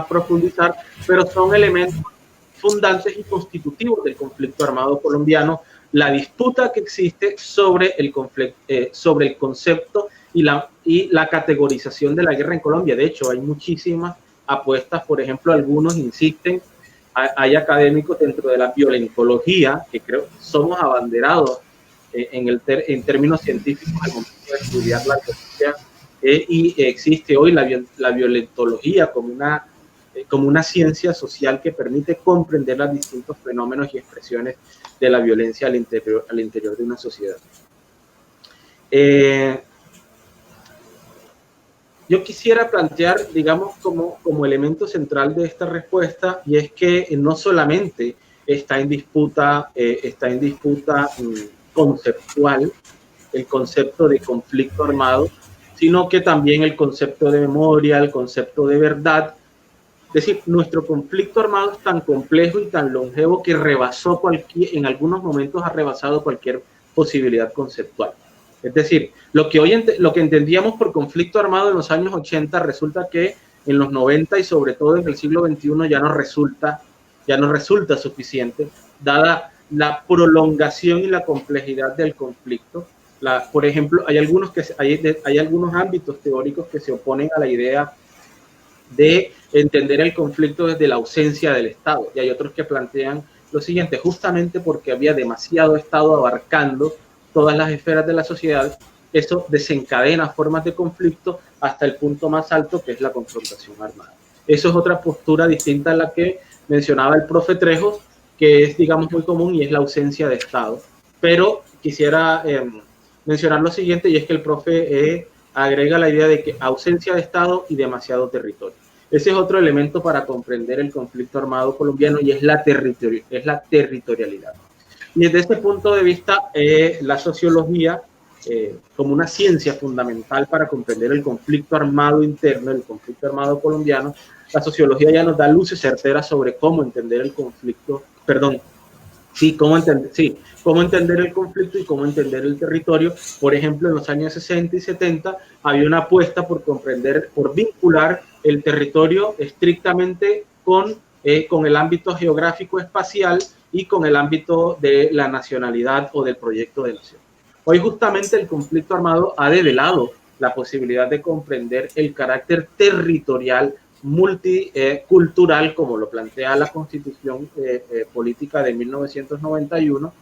profundizar, pero son elementos fundantes y constitutivos del conflicto armado colombiano, la disputa que existe sobre el concepto y la categorización de la guerra en Colombia. De hecho, hay muchísimas apuestas. Por ejemplo, algunos insisten, hay académicos dentro de la violentología que creo que somos abanderados en términos científicos al momento de estudiar la violencia, y existe hoy la violentología como una ciencia social que permite comprender los distintos fenómenos y expresiones de la violencia al interior de una sociedad. Yo quisiera plantear, digamos, como elemento central de esta respuesta, y es que no solamente está en disputa conceptual el concepto de conflicto armado, sino que también el concepto de memoria, el concepto de verdad. Es decir, nuestro conflicto armado es tan complejo y tan longevo que en algunos momentos ha rebasado cualquier posibilidad conceptual. Es decir, lo que entendíamos por conflicto armado en los años 80 resulta que en los 90 y sobre todo en el siglo XXI ya no resulta suficiente, dada la prolongación y la complejidad del conflicto. Por ejemplo, hay algunos ámbitos teóricos que se oponen a la idea de entender el conflicto desde la ausencia del Estado, y hay otros que plantean lo siguiente, justamente porque había demasiado Estado abarcando todas las esferas de la sociedad, eso desencadena formas de conflicto hasta el punto más alto, que es la confrontación armada. Eso es otra postura distinta a la que mencionaba el profe Trejos, que es, digamos, muy común, y es la ausencia de Estado. Pero quisiera mencionar lo siguiente, y es que el profe agrega la idea de que ausencia de Estado y demasiado territorio. Ese es otro elemento para comprender el conflicto armado colombiano, y es la territorialidad. Y desde este punto de vista, la sociología, como una ciencia fundamental para comprender el conflicto armado interno, el conflicto armado colombiano, la sociología ya nos da luces certeras sobre cómo entender el conflicto, cómo entender el conflicto y cómo entender el territorio. Por ejemplo, en los años 60 y 70 había una apuesta por comprender, por vincular el territorio estrictamente con el ámbito geográfico espacial y con el ámbito de la nacionalidad o del proyecto de nación. Hoy justamente el conflicto armado ha develado la posibilidad de comprender el carácter territorial multicultural, como lo plantea la Constitución Política de 1991,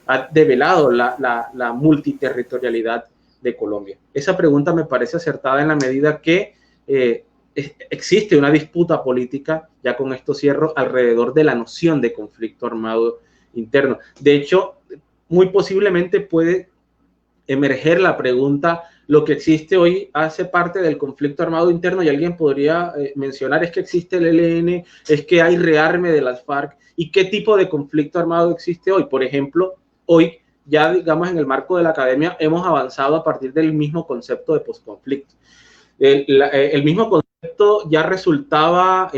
ha develado la multiterritorialidad de Colombia. Esa pregunta me parece acertada en la medida que existe una disputa política, ya con esto cierro, alrededor de la noción de conflicto armado interno. De hecho, muy posiblemente puede emerger la pregunta: lo que existe hoy hace parte del conflicto armado interno, y alguien podría mencionar, es que existe el ELN, es que hay rearme de las FARC, ¿y qué tipo de conflicto armado existe hoy? Por ejemplo, hoy ya, digamos, en el marco de la academia hemos avanzado a partir del mismo concepto de posconflicto. El mismo concepto ya resultaba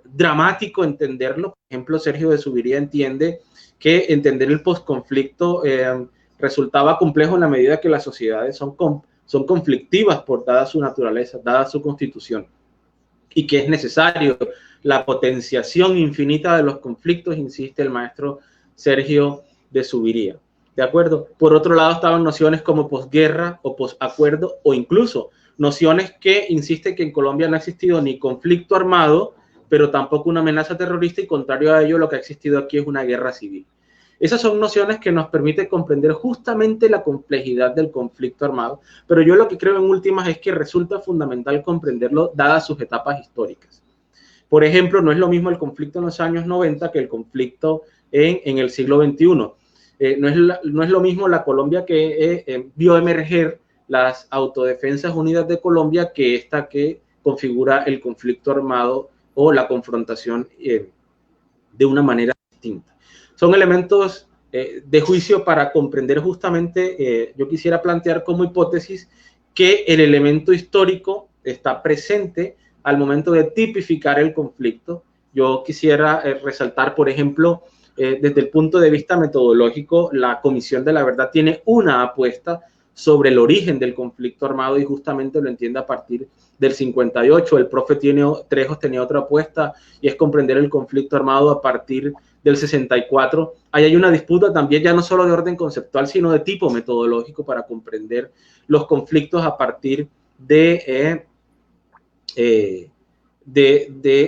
dramático entenderlo. Por ejemplo, Sergio de Zuviría entiende que entender el posconflicto resultaba complejo en la medida que las sociedades son conflictivas por dada su naturaleza, dada su constitución, y que es necesario la potenciación infinita de los conflictos, insiste el maestro Sergio de Zuviría. ¿De acuerdo? Por otro lado estaban nociones como posguerra o posacuerdo, o incluso nociones que insiste que en Colombia no ha existido ni conflicto armado, pero tampoco una amenaza terrorista, y contrario a ello lo que ha existido aquí es una guerra civil. Esas son nociones que nos permiten comprender justamente la complejidad del conflicto armado, pero yo lo que creo en últimas es que resulta fundamental comprenderlo dadas sus etapas históricas. Por ejemplo, no es lo mismo el conflicto en los años 90 que el conflicto en el siglo XXI. No es lo mismo la Colombia que vio emerger las Autodefensas Unidas de Colombia que esta que configura el conflicto armado o la confrontación de una manera distinta. Son elementos de juicio para comprender justamente, yo quisiera plantear como hipótesis que el elemento histórico está presente al momento de tipificar el conflicto. Yo quisiera resaltar, por ejemplo, desde el punto de vista metodológico, la Comisión de la Verdad tiene una apuesta sobre el origen del conflicto armado y justamente lo entiende a partir del 58. El profe Trejos tenía otra apuesta y es comprender el conflicto armado a partir del 64. Ahí hay una disputa también ya no solo de orden conceptual, sino de tipo metodológico para comprender los conflictos a partir de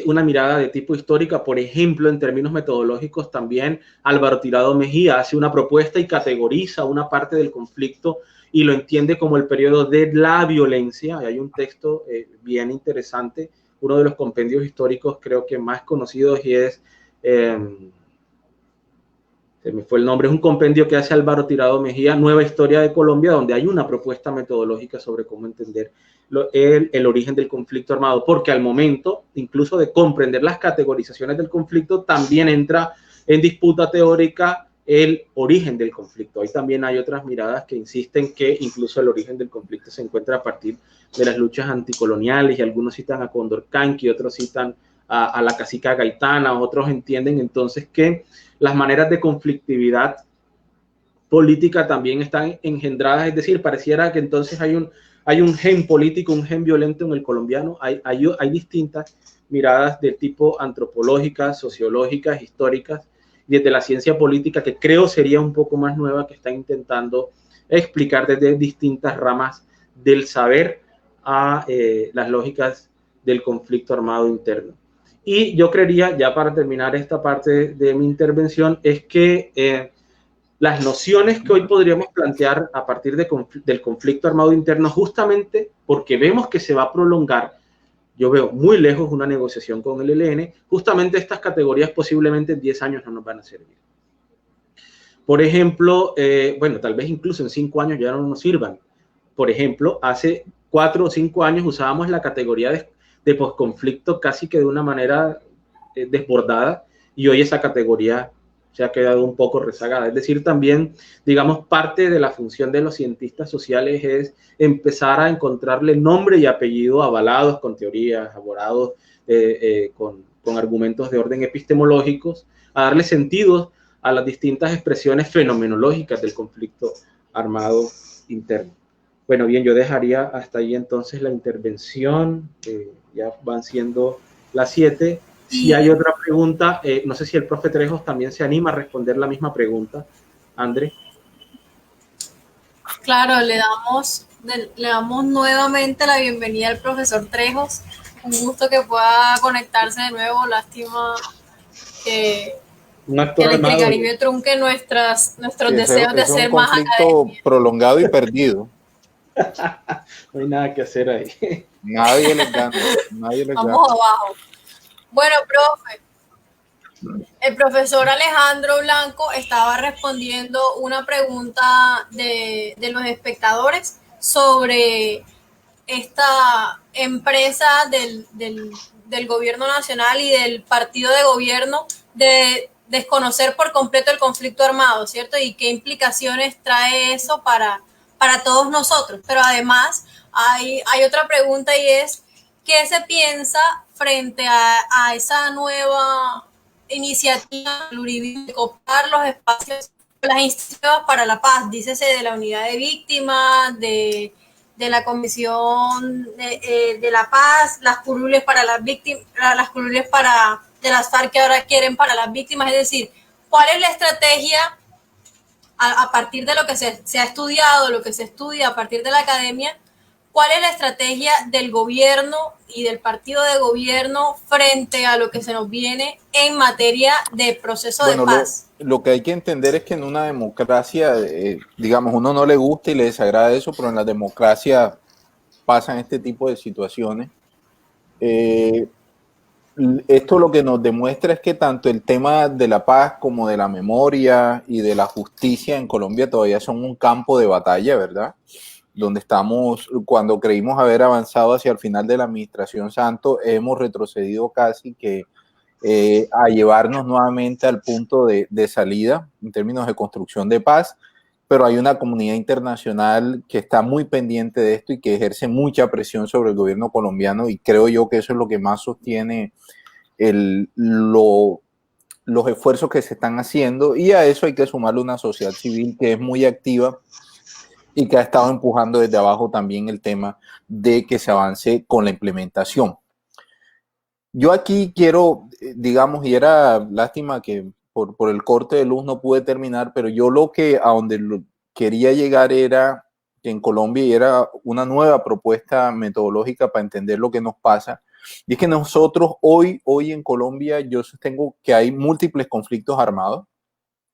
una mirada de tipo histórica. Por ejemplo, en términos metodológicos también Álvaro Tirado Mejía hace una propuesta y categoriza una parte del conflicto y lo entiende como el periodo de la violencia. Hay un texto bien interesante, uno de los compendios históricos creo que más conocidos, y es, se me fue el nombre, es un compendio que hace Álvaro Tirado Mejía, Nueva Historia de Colombia, donde hay una propuesta metodológica sobre cómo entender el origen del conflicto armado, porque al momento incluso de comprender las categorizaciones del conflicto también entra en disputa teórica el origen del conflicto. Ahí también hay otras miradas que insisten que incluso el origen del conflicto se encuentra a partir de las luchas anticoloniales, y algunos citan a Condorcanqui, otros citan a la cacica Gaitana, otros entienden entonces que las maneras de conflictividad política también están engendradas, es decir, pareciera que entonces hay un gen político, un gen violento en el colombiano. Hay distintas miradas de tipo antropológicas, sociológicas, históricas, desde la ciencia política, que creo sería un poco más nueva, que está intentando explicar desde distintas ramas del saber a las lógicas del conflicto armado interno. Y yo creería, ya para terminar esta parte de mi intervención, es que las nociones que hoy podríamos plantear a partir del conflicto armado interno, justamente porque vemos que se va a prolongar, yo veo muy lejos una negociación con el ELN, justamente estas categorías posiblemente en 10 años no nos van a servir. Por ejemplo, bueno, tal vez incluso en 5 años ya no nos sirvan. Por ejemplo, hace 4 o 5 años usábamos la categoría de posconflicto casi que de una manera desbordada, y hoy esa categoría se ha quedado un poco rezagada. Es decir, también, digamos, parte de la función de los cientistas sociales es empezar a encontrarle nombre y apellido avalados con teorías, avalados con argumentos de orden epistemológicos, a darle sentido a las distintas expresiones fenomenológicas del conflicto armado interno. Bueno, bien, yo dejaría hasta ahí entonces la intervención, ya van siendo las 7. Si hay otra pregunta, no sé si el profe Trejos también se anima a responder la misma pregunta. André. Claro, le damos nuevamente la bienvenida al profesor Trejos. Un gusto que pueda conectarse de nuevo. Lástima que el Caribe trunque nuestros deseos de ser más académicos. Es un conflicto prolongado y perdido. No hay nada que hacer ahí. Nadie les gana. Vamos abajo. Bueno, profe, el profesor Alejandro Blanco estaba respondiendo una pregunta de los espectadores sobre esta empresa del gobierno nacional y del partido de gobierno de desconocer por completo el conflicto armado, ¿cierto? Y qué implicaciones trae eso para todos nosotros. Pero además hay otra pregunta, y es, ¿qué se piensa frente a esa nueva iniciativa de cooptar los espacios, las iniciativas para la paz? Dícese de la unidad de víctimas, de la comisión de la paz, las curules para las víctimas, las curules de las FARC que ahora quieren para las víctimas. Es decir, ¿cuál es la estrategia a partir de lo que se ha estudiado, lo que se estudia a partir de la academia? ¿Cuál es la estrategia del gobierno y del partido de gobierno frente a lo que se nos viene en materia de proceso de paz? Lo que hay que entender es que en una democracia, digamos, uno no le gusta y le desagrada eso, pero en la democracia pasan este tipo de situaciones. Esto lo que nos demuestra es que tanto el tema de la paz como de la memoria y de la justicia en Colombia todavía son un campo de batalla, ¿verdad? Donde estamos, cuando creímos haber avanzado hacia el final de la administración Santos, hemos retrocedido casi que a llevarnos nuevamente al punto de salida en términos de construcción de paz, pero hay una comunidad internacional que está muy pendiente de esto y que ejerce mucha presión sobre el gobierno colombiano, y creo yo que eso es lo que más sostiene los esfuerzos que se están haciendo, y a eso hay que sumarle una sociedad civil que es muy activa y que ha estado empujando desde abajo también el tema de que se avance con la implementación. Yo aquí quiero, digamos, y era lástima que por el corte de luz no pude terminar, pero yo lo que a donde quería llegar era que en Colombia era una nueva propuesta metodológica para entender lo que nos pasa. Y es que nosotros hoy en Colombia, yo sostengo que hay múltiples conflictos armados,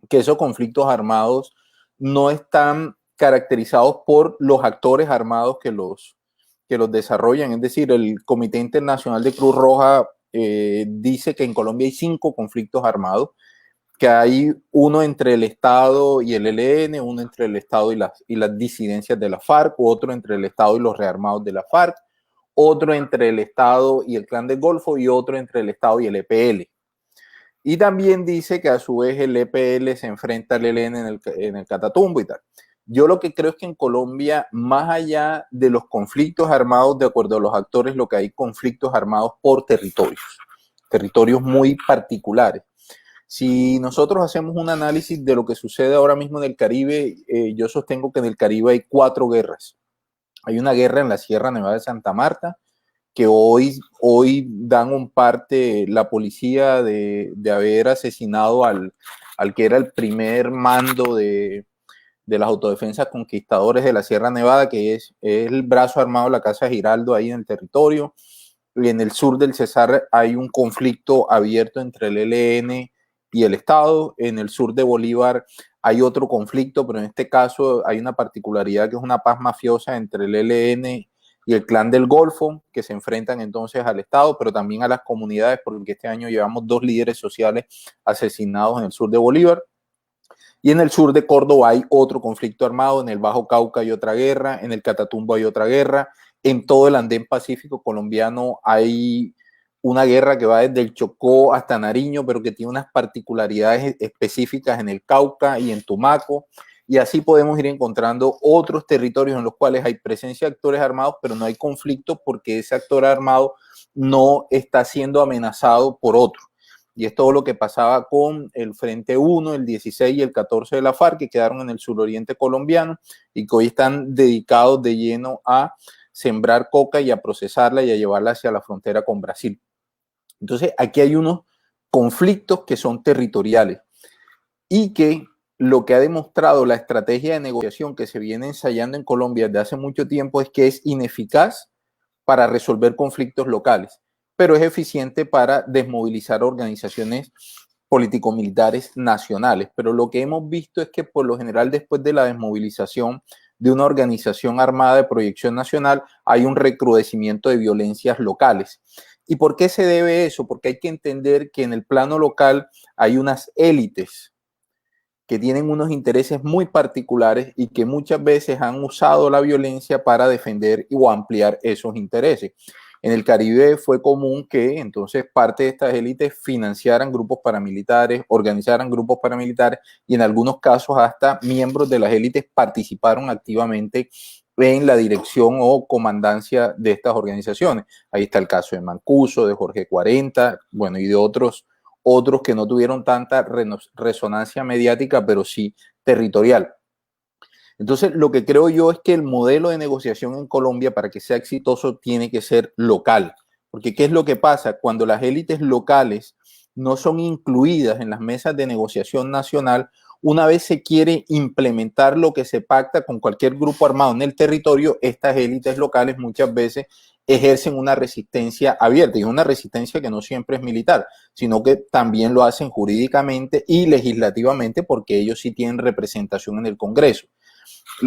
que esos conflictos armados no están caracterizados por los actores armados que los desarrollan. Es decir, el Comité Internacional de Cruz Roja dice que en Colombia hay 5 conflictos armados, que hay uno entre el Estado y el ELN, uno entre el Estado y las disidencias de la FARC, otro entre el Estado y los rearmados de la FARC, otro entre el Estado y el Clan del Golfo, y otro entre el Estado y el EPL. Y también dice que a su vez el EPL se enfrenta al ELN en el Catatumbo y tal. Yo lo que creo es que en Colombia, más allá de los conflictos armados, de acuerdo a los actores, lo que hay conflictos armados por territorios muy particulares. Si nosotros hacemos un análisis de lo que sucede ahora mismo en el Caribe, yo sostengo que en el Caribe hay 4 guerras. Hay una guerra en la Sierra Nevada de Santa Marta, que hoy dan un parte la policía de haber asesinado al que era el primer mando de las autodefensas conquistadores de la Sierra Nevada, que es el brazo armado de la Casa Giraldo ahí en el territorio. en el sur del Cesar hay un conflicto abierto entre el ELN y el Estado. En el sur de Bolívar hay otro conflicto, pero en este caso hay una particularidad que es una paz mafiosa entre el ELN y el Clan del Golfo, que se enfrentan entonces al Estado, pero también a las comunidades, porque este año llevamos 2 líderes sociales asesinados en el sur de Bolívar. Y en el sur de Córdoba hay otro conflicto armado, en el Bajo Cauca hay otra guerra, en el Catatumbo hay otra guerra, en todo el andén pacífico colombiano hay una guerra que va desde el Chocó hasta Nariño, pero que tiene unas particularidades específicas en el Cauca y en Tumaco, y así podemos ir encontrando otros territorios en los cuales hay presencia de actores armados, pero no hay conflicto porque ese actor armado no está siendo amenazado por otro. Y es todo lo que pasaba con el Frente 1, el 16 y el 14 de la FARC, que quedaron en el suroriente colombiano y que hoy están dedicados de lleno a sembrar coca y a procesarla y a llevarla hacia la frontera con Brasil. Entonces, aquí hay unos conflictos que son territoriales y que lo que ha demostrado la estrategia de negociación que se viene ensayando en Colombia desde hace mucho tiempo es que es ineficaz para resolver conflictos locales, pero es eficiente para desmovilizar organizaciones político-militares nacionales. Pero lo que hemos visto es que por lo general después de la desmovilización de una organización armada de proyección nacional hay un recrudecimiento de violencias locales. ¿Y por qué se debe eso? Porque hay que entender que en el plano local hay unas élites que tienen unos intereses muy particulares y que muchas veces han usado la violencia para defender o ampliar esos intereses. En el Caribe fue común que entonces parte de estas élites financiaran grupos paramilitares, organizaran grupos paramilitares y en algunos casos hasta miembros de las élites participaron activamente en la dirección o comandancia de estas organizaciones. Ahí está el caso de Mancuso, de Jorge 40, bueno, y de otros que no tuvieron tanta resonancia mediática, pero sí territorial. Entonces, lo que creo yo es que el modelo de negociación en Colombia, para que sea exitoso, tiene que ser local. Porque ¿qué es lo que pasa? Cuando las élites locales no son incluidas en las mesas de negociación nacional, una vez se quiere implementar lo que se pacta con cualquier grupo armado en el territorio, estas élites locales muchas veces ejercen una resistencia abierta, y una resistencia que no siempre es militar, sino que también lo hacen jurídicamente y legislativamente porque ellos sí tienen representación en el Congreso.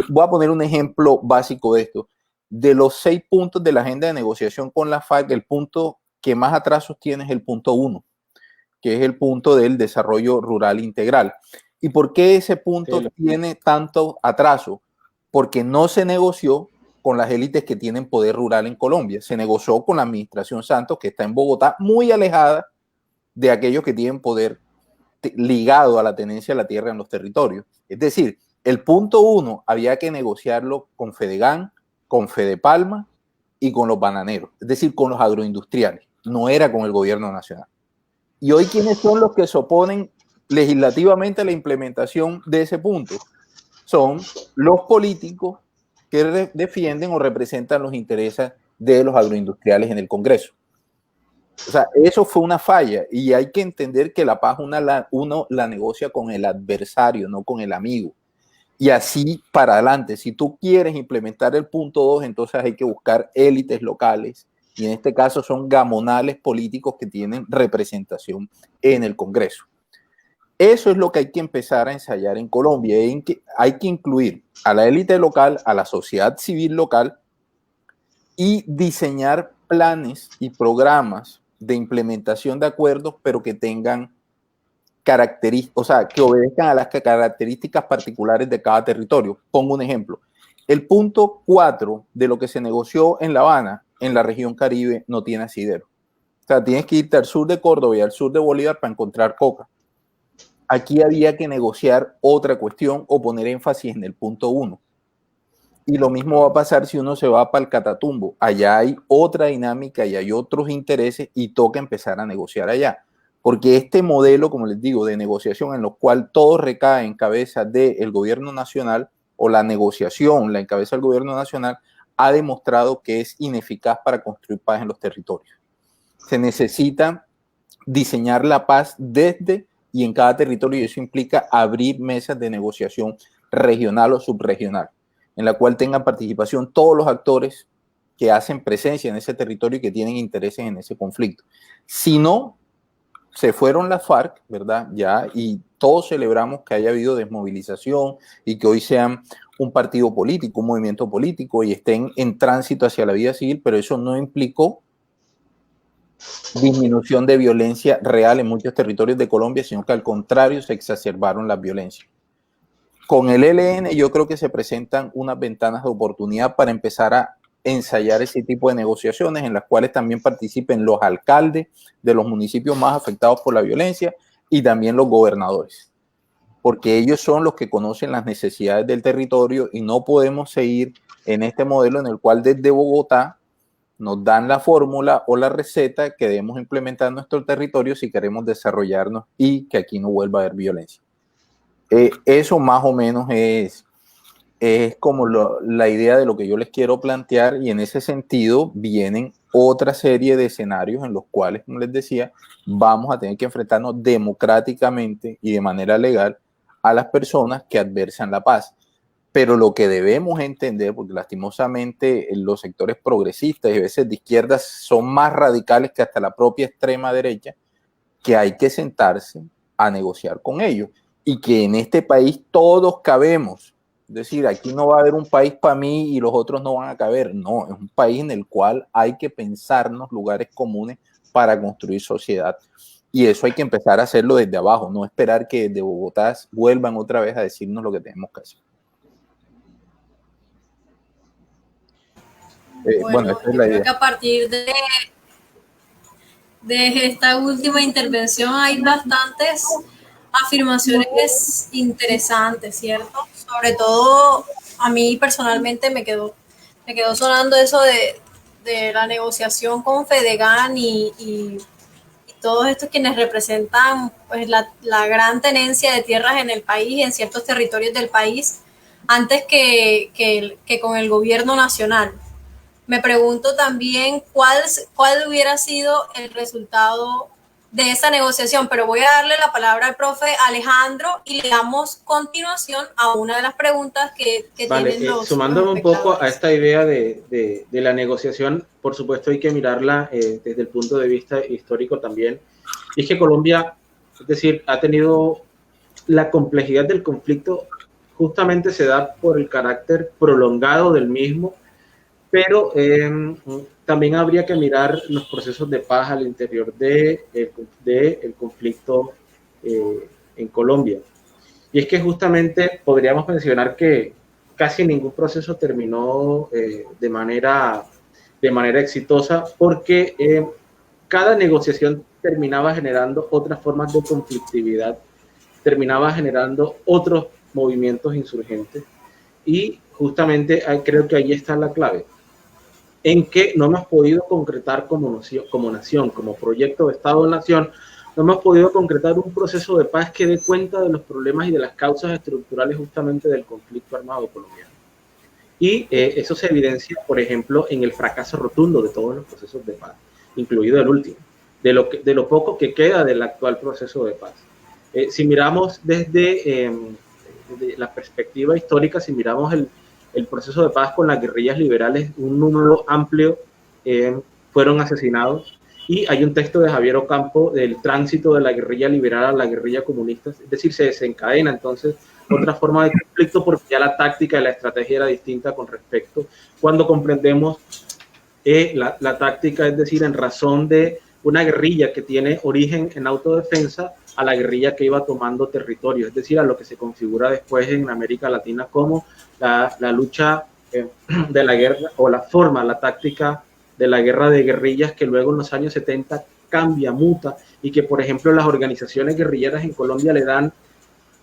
Voy a poner un ejemplo básico de esto. De los 6 puntos de la agenda de negociación con la FARC, el punto que más atrasos tiene es el punto 1, que es el punto del desarrollo rural integral. ¿Y por qué ese punto tiene tanto atraso? Porque no se negoció con las élites que tienen poder rural en Colombia. Se negoció con la administración Santos, que está en Bogotá, muy alejada de aquellos que tienen poder ligado a la tenencia de la tierra en los territorios. Es decir, el punto 1 había que negociarlo con Fedegan, con Fedepalma y con los bananeros, es decir, con los agroindustriales. No era con el gobierno nacional. Y hoy, ¿quiénes son los que se oponen legislativamente a la implementación de ese punto? Son los políticos que defienden o representan los intereses de los agroindustriales en el Congreso. O sea, eso fue una falla y hay que entender que la paz uno la negocia con el adversario, no con el amigo. Y así para adelante. Si tú quieres implementar el punto 2, entonces hay que buscar élites locales y en este caso son gamonales políticos que tienen representación en el Congreso. Eso es lo que hay que empezar a ensayar en Colombia. Hay que incluir a la élite local, a la sociedad civil local y diseñar planes y programas de implementación de acuerdos, pero que tengan características, o sea, que obedezcan a las características particulares de cada territorio. Pongo un ejemplo. El punto 4 de lo que se negoció en La Habana, en la región Caribe, no tiene asidero. O sea, tienes que irte al sur de Córdoba y al sur de Bolívar para encontrar coca. Aquí había que negociar otra cuestión o poner énfasis en el punto 1. Y lo mismo va a pasar si uno se va para el Catatumbo. Allá hay otra dinámica y hay otros intereses y toca empezar a negociar allá. Porque este modelo, como les digo, de negociación en lo cual todo recae en cabeza del gobierno nacional o la negociación la encabeza el gobierno nacional, ha demostrado que es ineficaz para construir paz en los territorios. Se necesita diseñar la paz desde y en cada territorio y eso implica abrir mesas de negociación regional o subregional, en la cual tengan participación todos los actores que hacen presencia en ese territorio y que tienen intereses en ese conflicto. Si no, se fueron las FARC, ¿verdad? Ya, y todos celebramos que haya habido desmovilización y que hoy sean un partido político, un movimiento político y estén en tránsito hacia la vida civil, pero eso no implicó disminución de violencia real en muchos territorios de Colombia, sino que al contrario se exacerbaron las violencias. Con el ELN yo creo que se presentan unas ventanas de oportunidad para empezar a ensayar ese tipo de negociaciones en las cuales también participen los alcaldes de los municipios más afectados por la violencia y también los gobernadores, porque ellos son los que conocen las necesidades del territorio y no podemos seguir en este modelo en el cual desde Bogotá nos dan la fórmula o la receta que debemos implementar en nuestro territorio si queremos desarrollarnos y que aquí no vuelva a haber violencia. Eso más o menos es como la idea de lo que yo les quiero plantear, y en ese sentido vienen otra serie de escenarios en los cuales, como les decía, vamos a tener que enfrentarnos democráticamente y de manera legal a las personas que adversan la paz. Pero lo que debemos entender, porque lastimosamente los sectores progresistas y a veces de izquierdas son más radicales que hasta la propia extrema derecha, que hay que sentarse a negociar con ellos y que en este país todos cabemos. Es decir, aquí no va a haber un país para mí y los otros no van a caber. No, es un país en el cual hay que pensarnos lugares comunes para construir sociedad. Y eso hay que empezar a hacerlo desde abajo, no esperar que desde Bogotá vuelvan otra vez a decirnos lo que tenemos que hacer. Bueno, esa es la idea. Creo que a partir de esta última intervención hay bastantes afirmaciones interesantes, ¿cierto? Sobre todo a mí personalmente me quedó sonando eso de la negociación con Fedegan y todos estos quienes representan pues la gran tenencia de tierras en el país y en ciertos territorios del país antes que con el gobierno nacional. Me pregunto también cuál hubiera sido el resultado de esa negociación, pero voy a darle la palabra al profe Alejandro y le damos continuación a una de las preguntas que tienen los sumándome un poco a esta idea de la negociación, por supuesto hay que mirarla desde el punto de vista histórico también, y es que Colombia, es decir, ha tenido la complejidad del conflicto, justamente se da por el carácter prolongado del mismo, pero también habría que mirar los procesos de paz al interior del conflicto en Colombia. Y es que justamente podríamos mencionar que casi ningún proceso terminó de manera exitosa, porque cada negociación terminaba generando otras formas de conflictividad, terminaba generando otros movimientos insurgentes, y justamente creo que ahí está la clave, en que no hemos podido concretar como nación, como proyecto de Estado-Nación, no hemos podido concretar un proceso de paz que dé cuenta de los problemas y de las causas estructurales justamente del conflicto armado colombiano. Y eso se evidencia, por ejemplo, en el fracaso rotundo de todos los procesos de paz, incluido el último, de lo poco que queda del actual proceso de paz. Si miramos desde la perspectiva histórica, si miramos el proceso de paz con las guerrillas liberales, un número amplio fueron asesinados, y hay un texto de Javier Ocampo del tránsito de la guerrilla liberal a la guerrilla comunista, es decir, se desencadena entonces otra forma de conflicto porque ya la táctica y la estrategia era distinta con respecto, cuando comprendemos la táctica, es decir, en razón de una guerrilla que tiene origen en autodefensa a la guerrilla que iba tomando territorio, es decir, a lo que se configura después en América Latina como la lucha de la guerra, o la táctica de la guerra de guerrillas, que luego en los años 70 cambia, muta, y que, por ejemplo, las organizaciones guerrilleras en Colombia le dan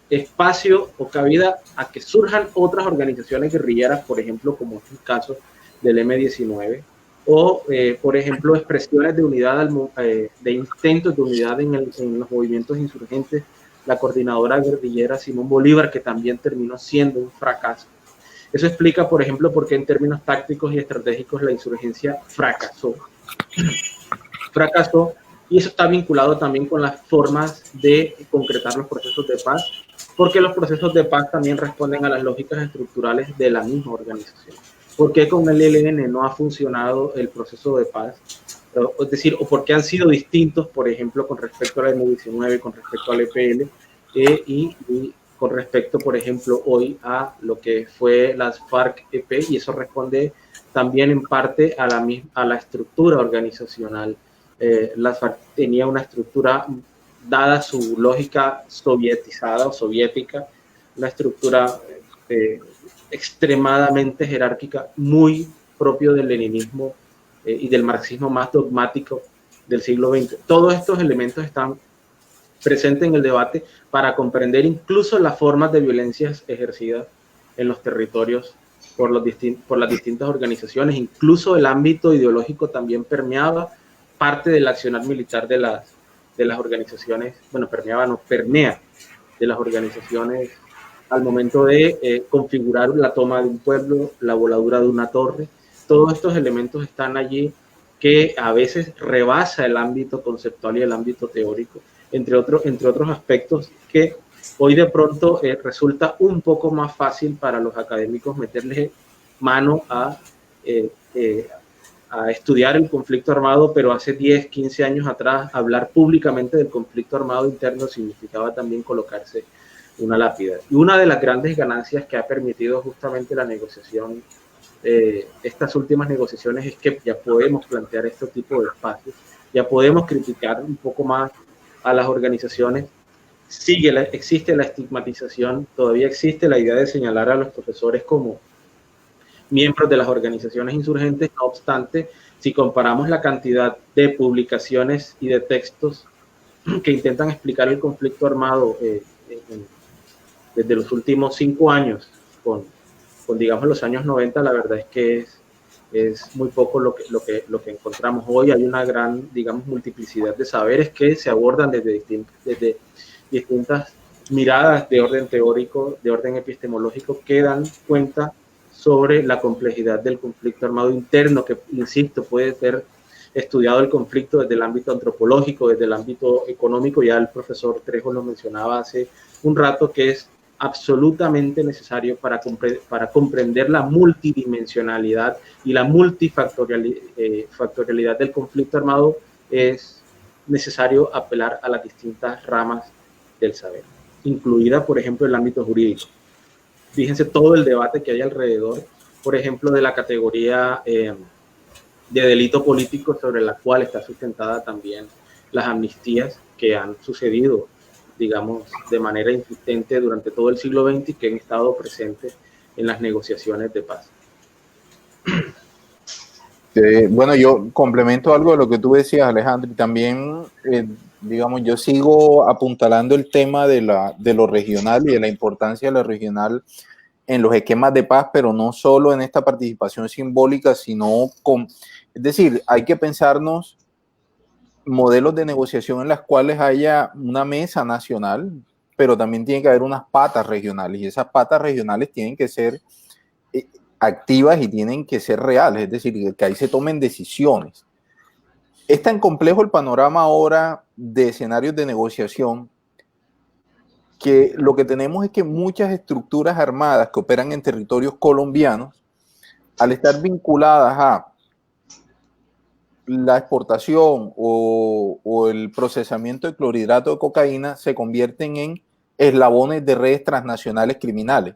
espacio o cabida a que surjan otras organizaciones guerrilleras, por ejemplo, como es el caso del M-19, o, por ejemplo, expresiones de unidad, de intentos de unidad en los movimientos insurgentes, la coordinadora guerrillera Simón Bolívar, que también terminó siendo un fracaso. Eso explica, por ejemplo, por qué en términos tácticos y estratégicos la insurgencia fracasó. Y eso está vinculado también con las formas de concretar los procesos de paz, porque los procesos de paz también responden a las lógicas estructurales de la misma organización. ¿Por qué con el ELN no ha funcionado el proceso de paz? Es decir, o por qué han sido distintos, por ejemplo, con respecto a la M-19, con respecto al EPL, y con respecto, por ejemplo, hoy a lo que fue las FARC-EP, y eso responde también en parte a la estructura organizacional. Las FARC tenía una estructura, dada su lógica sovietizada o soviética, una estructura extremadamente jerárquica, muy propio del leninismo y del marxismo más dogmático del siglo XX. Todos estos elementos están presentes en el debate para comprender incluso las formas de violencias ejercidas en los territorios por las distintas organizaciones. Incluso el ámbito ideológico también permeaba parte del accionar militar de las organizaciones, bueno, permea de las organizaciones al momento de configurar la toma de un pueblo, la voladura de una torre. Todos estos elementos están allí, que a veces rebasa el ámbito conceptual y el ámbito teórico, entre otros aspectos que hoy de pronto resulta un poco más fácil para los académicos meterle mano a estudiar el conflicto armado, pero hace 10, 15 años atrás hablar públicamente del conflicto armado interno significaba también colocarse una lápida. Y una de las grandes ganancias que ha permitido justamente la negociación, estas últimas negociaciones, es que ya podemos plantear este tipo de espacios, ya podemos criticar un poco más a las organizaciones. Existe la estigmatización, todavía existe la idea de señalar a los profesores como miembros de las organizaciones insurgentes. No obstante, si comparamos la cantidad de publicaciones y de textos que intentan explicar el conflicto armado desde los últimos 5 años con digamos los años 90, la verdad es que es muy poco lo que encontramos hoy. Hay una gran, digamos, multiplicidad de saberes que se abordan desde distintas miradas de orden teórico, de orden epistemológico, que dan cuenta sobre la complejidad del conflicto armado interno, que, insisto, puede ser estudiado el conflicto desde el ámbito antropológico, desde el ámbito económico. Ya el profesor Trejo lo mencionaba hace un rato, que es absolutamente necesario para comprender la multidimensionalidad y la multifactorialidad del conflicto armado. Es necesario apelar a las distintas ramas del saber, incluida, por ejemplo, el ámbito jurídico. Fíjense todo el debate que hay alrededor, por ejemplo, de la categoría de delito político, sobre la cual está sustentada también las amnistías que han sucedido, digamos, de manera insistente durante todo el siglo XX y que han estado presentes en las negociaciones de paz. Bueno, yo complemento algo de lo que tú decías, Alejandro, y también, digamos, yo sigo apuntalando el tema de lo regional y de la importancia de lo regional en los esquemas de paz, pero no solo en esta participación simbólica, sino es decir, hay que pensarnos modelos de negociación en las cuales haya una mesa nacional, pero también tiene que haber unas patas regionales, y esas patas regionales tienen que ser activas y tienen que ser reales, es decir, que ahí se tomen decisiones. Es tan complejo el panorama ahora de escenarios de negociación que lo que tenemos es que muchas estructuras armadas que operan en territorios colombianos, al estar vinculadas a la exportación o el procesamiento de clorhidrato de cocaína, se convierten en eslabones de redes transnacionales criminales.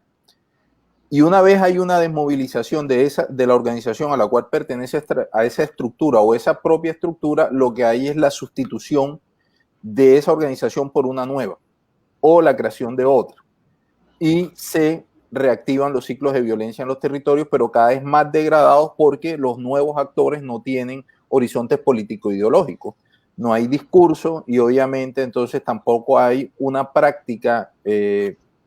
Y una vez hay una desmovilización de la organización a la cual pertenece a esa estructura o esa propia estructura, lo que hay es la sustitución de esa organización por una nueva o la creación de otra. Y se reactivan los ciclos de violencia en los territorios, pero cada vez más degradados porque los nuevos actores no tienen horizontes político-ideológicos. No hay discurso y obviamente entonces tampoco hay una práctica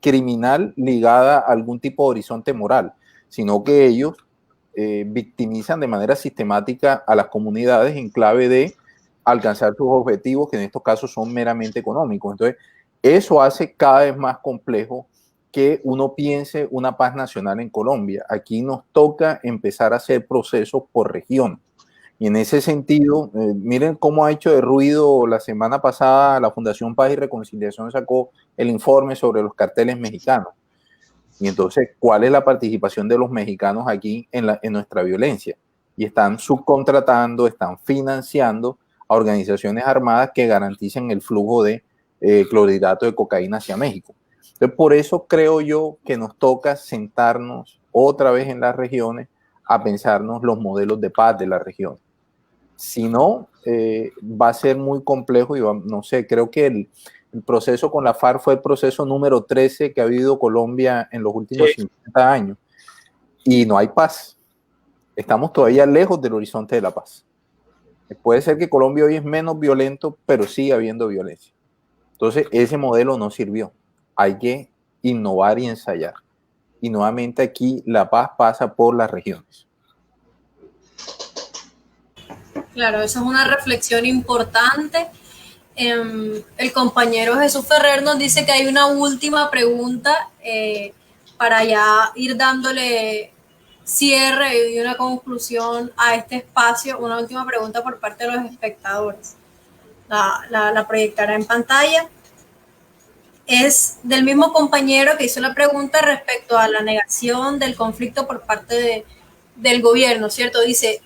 criminal ligada a algún tipo de horizonte moral, sino que ellos victimizan de manera sistemática a las comunidades en clave de alcanzar sus objetivos, que en estos casos son meramente económicos. Entonces, eso hace cada vez más complejo que uno piense una paz nacional en Colombia. Aquí nos toca empezar a hacer procesos por región. Y en ese sentido, miren cómo ha hecho de ruido la semana pasada la Fundación Paz y Reconciliación sacó el informe sobre los carteles mexicanos. Y entonces, ¿cuál es la participación de los mexicanos aquí en nuestra violencia? Y están subcontratando, están financiando a organizaciones armadas que garanticen el flujo de clorhidrato de cocaína hacia México. Entonces, por eso creo yo que nos toca sentarnos otra vez en las regiones a pensarnos los modelos de paz de la región. Si no, va a ser muy complejo y no sé, creo que el proceso con la FARC fue el proceso número 13 que ha vivido Colombia en los últimos 50 años y no hay paz. Estamos todavía lejos del horizonte de la paz. Puede ser que Colombia hoy es menos violento, pero sigue habiendo violencia. Entonces, ese modelo no sirvió. Hay que innovar y ensayar. Y nuevamente aquí la paz pasa por las regiones. Claro, eso es una reflexión importante. El compañero Jesús Ferrer nos dice que hay una última pregunta para ya ir dándole cierre y una conclusión a este espacio. Una última pregunta por parte de los espectadores. La proyectará en pantalla. Es del mismo compañero que hizo la pregunta respecto a la negación del conflicto por parte del gobierno, ¿cierto? Dice,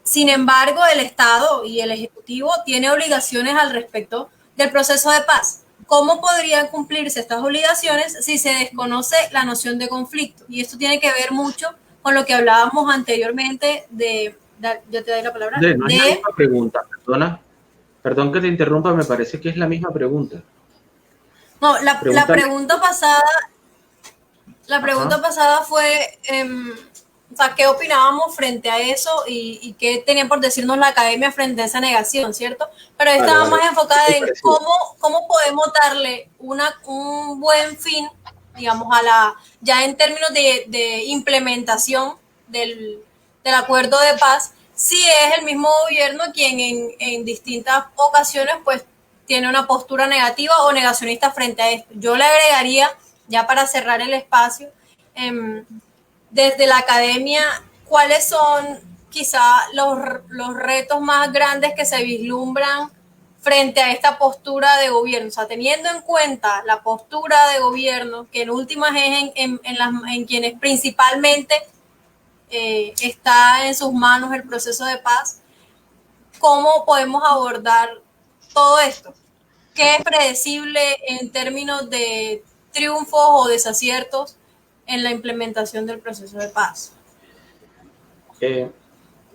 sin embargo, el Estado y el Ejecutivo tienen obligaciones al respecto del proceso de paz. ¿Cómo podrían cumplirse estas obligaciones si se desconoce la noción de conflicto? Y esto tiene que ver mucho con lo que hablábamos anteriormente yo te doy la palabra. No es la misma pregunta, perdón que te interrumpa, me parece que es la misma pregunta. No, la pregunta pasada fue, o sea, ¿qué opinábamos frente a eso y qué tenían por decirnos la academia frente a esa negación, ¿cierto? Pero estaba más enfocada en cómo podemos darle un buen fin, digamos, ya en términos de implementación del acuerdo de paz, si es el mismo gobierno quien en distintas ocasiones, pues, tiene una postura negativa o negacionista frente a esto. Yo le agregaría, ya para cerrar el espacio, desde la academia, ¿cuáles son quizá los retos más grandes que se vislumbran frente a esta postura de gobierno? O sea, teniendo en cuenta la postura de gobierno, que en últimas es en quienes principalmente está en sus manos el proceso de paz, ¿cómo podemos abordar todo esto? ¿Qué es predecible en términos de triunfos o desaciertos en la implementación del proceso de paz?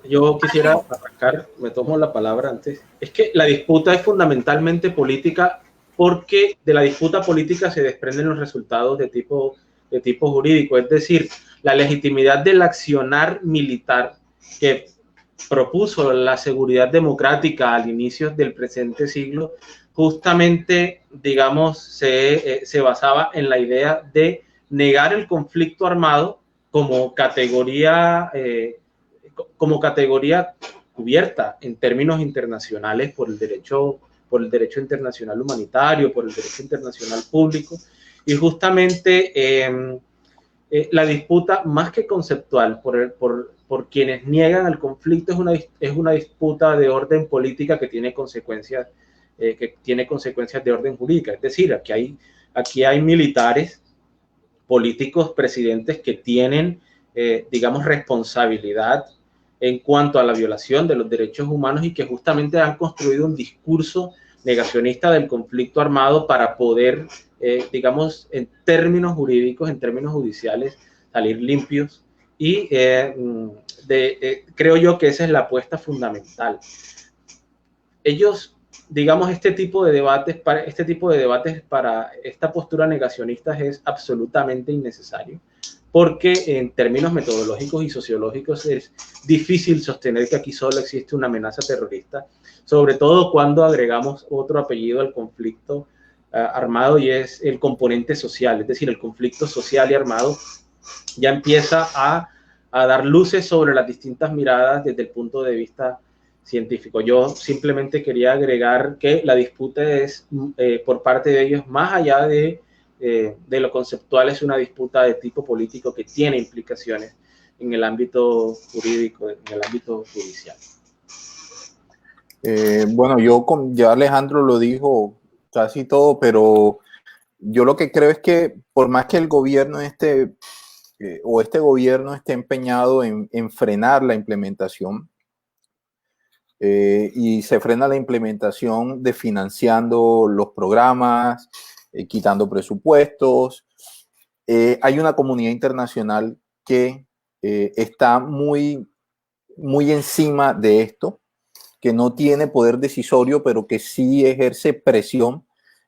Yo quisiera arrancar, me tomo la palabra antes. Es que la disputa es fundamentalmente política porque de la disputa política se desprenden los resultados de tipo jurídico, es decir, la legitimidad del accionar militar que propuso la seguridad democrática al inicio del presente siglo, justamente, digamos, se basaba en la idea de negar el conflicto armado como categoría cubierta en términos internacionales por el derecho internacional humanitario, por el derecho internacional público, y justamente la disputa más que conceptual por quienes niegan el conflicto es una disputa de orden política que tiene consecuencias de orden jurídica. Es decir, aquí hay militares, políticos, presidentes que tienen, digamos, responsabilidad en cuanto a la violación de los derechos humanos y que justamente han construido un discurso negacionista del conflicto armado para poder, digamos, en términos jurídicos, en términos judiciales, salir limpios. Y creo yo que esa es la apuesta fundamental. Ellos, digamos, este tipo de debates para esta postura negacionista es absolutamente innecesario, porque en términos metodológicos y sociológicos es difícil sostener que aquí solo existe una amenaza terrorista, sobre todo cuando agregamos otro apellido al conflicto armado, y es el componente social. Es decir, el conflicto social y armado ya empieza a dar luces sobre las distintas miradas desde el punto de vista científico. Yo simplemente quería agregar que la disputa es, por parte de ellos, más allá de lo conceptual, es una disputa de tipo político que tiene implicaciones en el ámbito jurídico, en el ámbito judicial. Bueno, ya Alejandro lo dijo casi todo, pero yo lo que creo es que por más que el gobierno este gobierno esté empeñado en frenar la implementación, y se frena la implementación desfinanciando los programas, quitando presupuestos. Hay una comunidad internacional que está muy encima de esto, que no tiene poder decisorio, pero que sí ejerce presión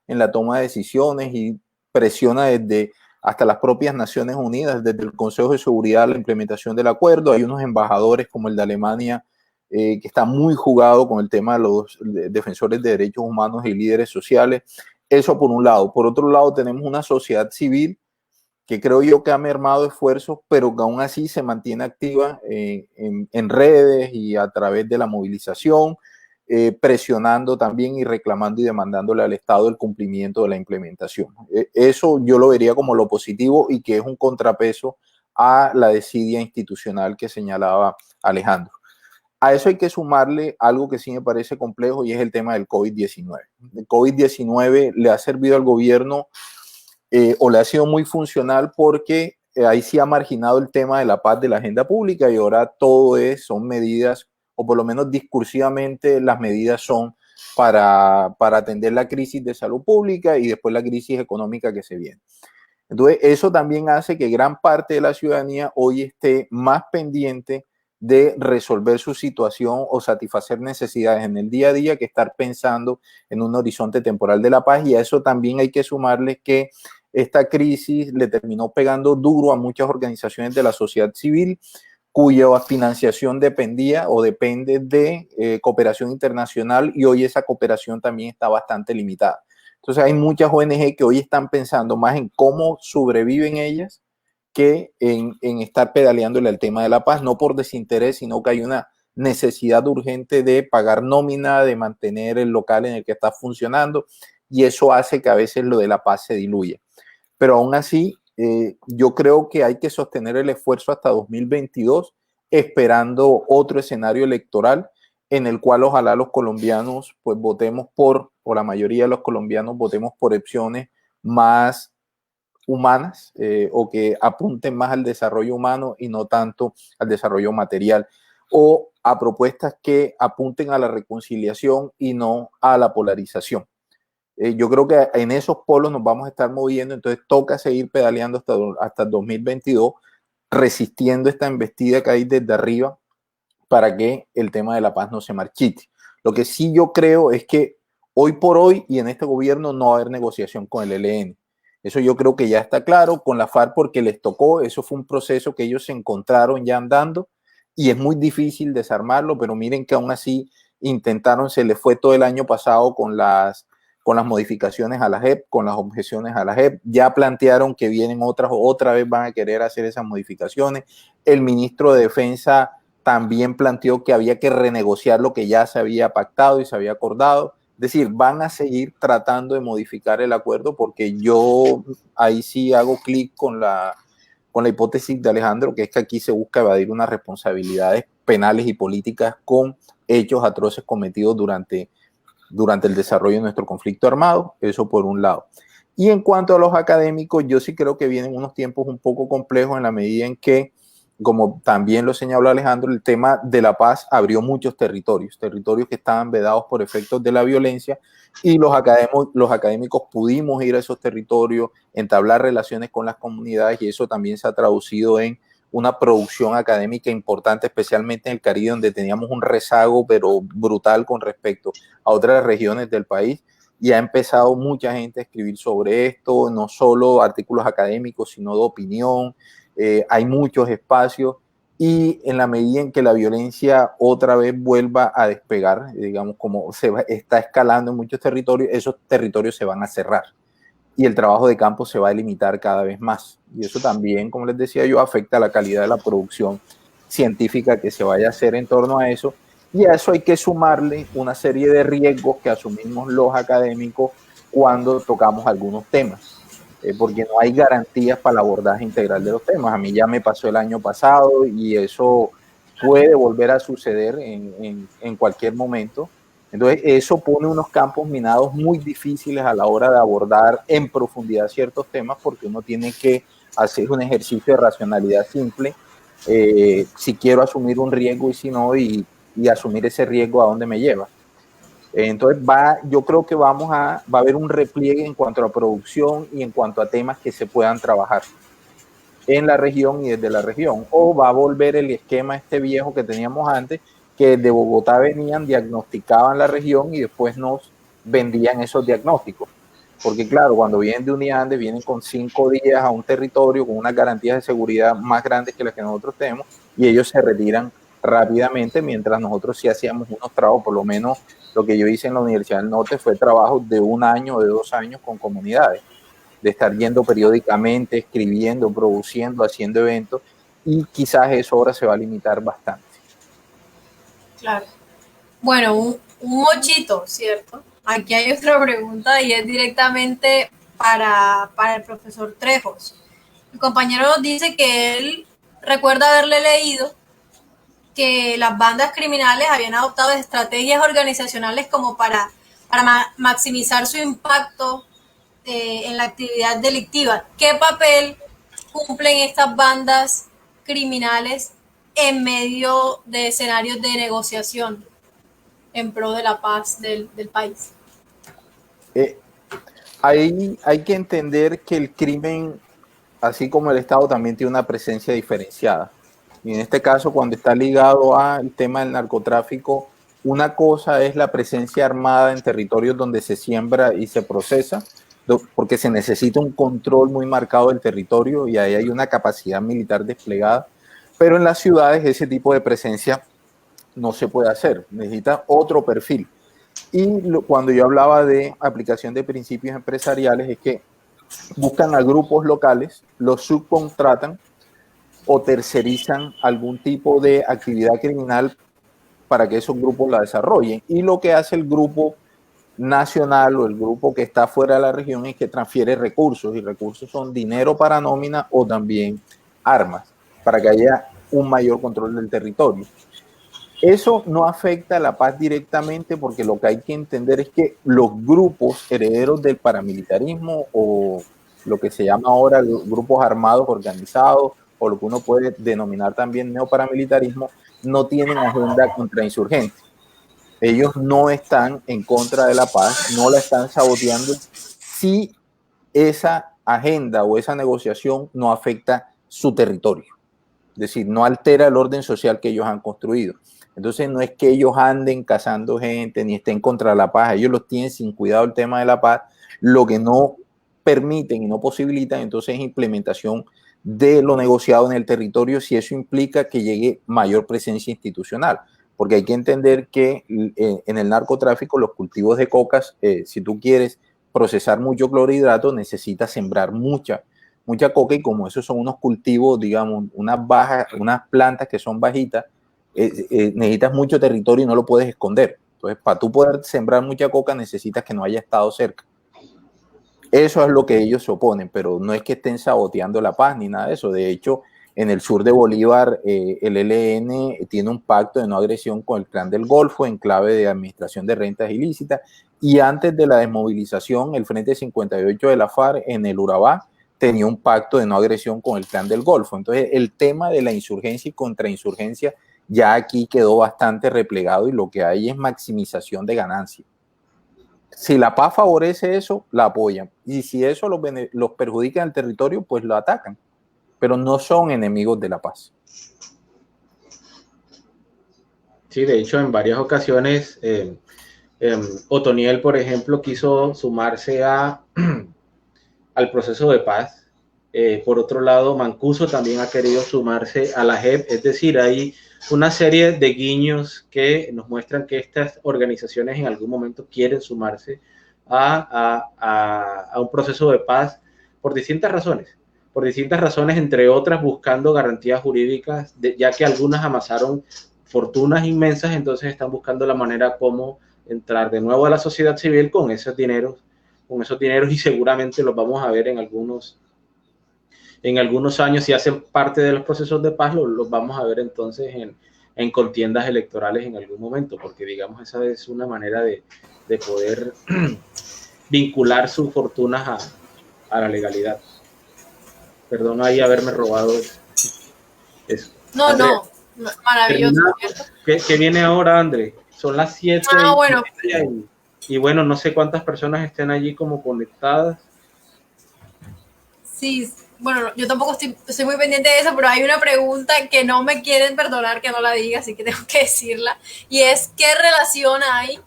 en la toma de decisiones y presiona desde hasta las propias Naciones Unidas, desde el Consejo de Seguridad, la implementación del acuerdo. Hay unos embajadores como el de Alemania, que está muy jugado con el tema de los defensores de derechos humanos y líderes sociales. Eso por un lado. Por otro lado, tenemos una sociedad civil que creo yo que ha mermado esfuerzos, pero que aún así se mantiene activa en redes y a través de la movilización, presionando también y reclamando y demandándole al Estado el cumplimiento de la implementación. Eso yo lo vería como lo positivo y que es un contrapeso a la desidia institucional que señalaba Alejandro. A eso hay que sumarle algo que sí me parece complejo y es el tema del COVID-19. El COVID-19 le ha servido al gobierno o le ha sido muy funcional porque ahí sí ha marginado el tema de la paz de la agenda pública y ahora todo son medidas, o por lo menos discursivamente las medidas son para atender la crisis de salud pública y después la crisis económica que se viene. Entonces, eso también hace que gran parte de la ciudadanía hoy esté más pendiente de resolver su situación o satisfacer necesidades en el día a día que estar pensando en un horizonte temporal de la paz. Y a eso también hay que sumarle que esta crisis le terminó pegando duro a muchas organizaciones de la sociedad civil cuya financiación dependía o depende de cooperación internacional y hoy esa cooperación también está bastante limitada. Entonces hay muchas ONG que hoy están pensando más en cómo sobreviven ellas que en estar pedaleándole al tema de la paz, no por desinterés, sino que hay una necesidad urgente de pagar nómina, de mantener el local en el que está funcionando, y eso hace que a veces lo de la paz se diluya. Pero aún así, yo creo que hay que sostener el esfuerzo hasta 2022, esperando otro escenario electoral en el cual ojalá los colombianos pues votemos o la mayoría de los colombianos votemos por opciones más humanas o que apunten más al desarrollo humano y no tanto al desarrollo material, o a propuestas que apunten a la reconciliación y no a la polarización. Yo creo que en esos polos nos vamos a estar moviendo, entonces toca seguir pedaleando hasta el 2022, resistiendo esta embestida que hay desde arriba para que el tema de la paz no se marchite. Lo que sí yo creo es que hoy por hoy y en este gobierno no va a haber negociación con el ELN. Eso yo creo que ya está claro con la FARC porque les tocó, eso fue un proceso que ellos se encontraron ya andando y es muy difícil desarmarlo, pero miren que aún así intentaron, se les fue todo el año pasado con las modificaciones a la JEP, con las objeciones a la JEP, ya plantearon que vienen otra vez van a querer hacer esas modificaciones. El ministro de Defensa también planteó que había que renegociar lo que ya se había pactado y se había acordado. Es decir, van a seguir tratando de modificar el acuerdo porque yo ahí sí hago clic con la hipótesis de Alejandro, que es que aquí se busca evadir unas responsabilidades penales y políticas con hechos atroces cometidos durante el desarrollo de nuestro conflicto armado. Eso por un lado. Y en cuanto a los académicos, yo sí creo que vienen unos tiempos un poco complejos en la medida en que, como también lo señaló Alejandro, el tema de la paz abrió muchos territorios que estaban vedados por efectos de la violencia y los académicos pudimos ir a esos territorios, entablar relaciones con las comunidades y eso también se ha traducido en una producción académica importante, especialmente en el Caribe, donde teníamos un rezago pero brutal con respecto a otras regiones del país. Y ha empezado mucha gente a escribir sobre esto, no solo artículos académicos, sino de opinión. Hay muchos espacios y en la medida en que la violencia otra vez vuelva a despegar, digamos, como está escalando en muchos territorios, esos territorios se van a cerrar y el trabajo de campo se va a limitar cada vez más. Y eso también, como les decía yo, afecta a la calidad de la producción científica que se vaya a hacer en torno a eso. Y a eso hay que sumarle una serie de riesgos que asumimos los académicos cuando tocamos algunos temas. Porque no hay garantías para el abordaje integral de los temas. A mí ya me pasó el año pasado y eso puede volver a suceder en cualquier momento. Entonces, eso pone unos campos minados muy difíciles a la hora de abordar en profundidad ciertos temas, porque uno tiene que hacer un ejercicio de racionalidad simple, si quiero asumir un riesgo y si no, y asumir ese riesgo a dónde me lleva. Entonces, yo creo que va a haber un repliegue en cuanto a producción y en cuanto a temas que se puedan trabajar en la región y desde la región, o va a volver el esquema este viejo que teníamos antes, que de Bogotá venían, diagnosticaban la región y después nos vendían esos diagnósticos. Porque claro, cuando vienen de Uniandes, vienen con 5 días a un territorio con unas garantías de seguridad más grandes que las que nosotros tenemos, y ellos se retiran rápidamente, mientras nosotros sí hacíamos unos trabajos. Por lo menos lo que yo hice en la Universidad del Norte fue trabajo de 1 año o de 2 años con comunidades, de estar yendo periódicamente, escribiendo, produciendo, haciendo eventos, y quizás eso ahora se va a limitar bastante. Claro. Bueno, un mochito, ¿cierto? Aquí hay otra pregunta y es directamente para el profesor Trejos. El compañero nos dice que él recuerda haberle leído que las bandas criminales habían adoptado estrategias organizacionales como para maximizar su impacto en la actividad delictiva. ¿Qué papel cumplen estas bandas criminales en medio de escenarios de negociación en pro de la paz del país? Hay que entender que el crimen, así como el Estado, también tiene una presencia diferenciada. Y en este caso, cuando está ligado al tema del narcotráfico, una cosa es la presencia armada en territorios donde se siembra y se procesa, porque se necesita un control muy marcado del territorio y ahí hay una capacidad militar desplegada. Pero en las ciudades ese tipo de presencia no se puede hacer, necesita otro perfil. Y cuando yo hablaba de aplicación de principios empresariales, es que buscan a grupos locales, los subcontratan o tercerizan algún tipo de actividad criminal para que esos grupos la desarrollen. Y lo que hace el grupo nacional o el grupo que está fuera de la región es que transfiere recursos, y recursos son dinero para nómina o también armas, para que haya un mayor control del territorio. Eso no afecta a la paz directamente, porque lo que hay que entender es que los grupos herederos del paramilitarismo, o lo que se llama ahora grupos armados organizados, o lo que uno puede denominar también neoparamilitarismo, no tienen agenda contrainsurgente. Ellos no están en contra de la paz, no la están saboteando si esa agenda o esa negociación no afecta su territorio. Es decir, no altera el orden social que ellos han construido. Entonces no es que ellos anden cazando gente ni estén contra la paz, ellos los tienen sin cuidado el tema de la paz. Lo que no permiten y no posibilitan entonces es implementación de lo negociado en el territorio, si eso implica que llegue mayor presencia institucional. Porque hay que entender que en el narcotráfico los cultivos de cocas, si tú quieres procesar mucho clorhidrato, necesitas sembrar mucha coca, y como esos son unos cultivos, digamos, unas plantas que son bajitas, necesitas mucho territorio y no lo puedes esconder. Entonces, para tú poder sembrar mucha coca necesitas que no haya estado cerca. Eso es lo que ellos se oponen, pero no es que estén saboteando la paz ni nada de eso. De hecho, en el sur de Bolívar, el ELN tiene un pacto de no agresión con el Clan del Golfo en clave de administración de rentas ilícitas, y antes de la desmovilización, el Frente 58 de la FARC en el Urabá tenía un pacto de no agresión con el Clan del Golfo. Entonces, el tema de la insurgencia y contrainsurgencia ya aquí quedó bastante replegado, y lo que hay es maximización de ganancias. Si la paz favorece eso, la apoyan, y si eso los perjudica en el territorio, pues lo atacan, pero no son enemigos de la paz. Sí, de hecho, en varias ocasiones, Otoniel, por ejemplo, quiso sumarse al proceso de paz. Por otro lado, Mancuso también ha querido sumarse a la JEP, es decir, hay una serie de guiños que nos muestran que estas organizaciones en algún momento quieren sumarse a un proceso de paz por distintas razones, entre otras buscando garantías jurídicas, ya que algunas amasaron fortunas inmensas, entonces están buscando la manera como entrar de nuevo a la sociedad civil con esos dineros, y seguramente los vamos a ver en algunos años, si hacen parte de los procesos de paz, los vamos a ver entonces en contiendas electorales en algún momento, porque digamos esa es una manera de poder vincular sus fortunas a la legalidad. Perdón ahí haberme robado eso. No, André, no, maravilloso. ¿Qué viene ahora, André? Son las 7. Bueno. Y bueno, no sé cuántas personas estén allí como conectadas. Sí, bueno, yo tampoco estoy muy pendiente de eso, pero hay una pregunta que no me quieren perdonar que no la diga, así que tengo que decirla. Y es, ¿qué relación hay?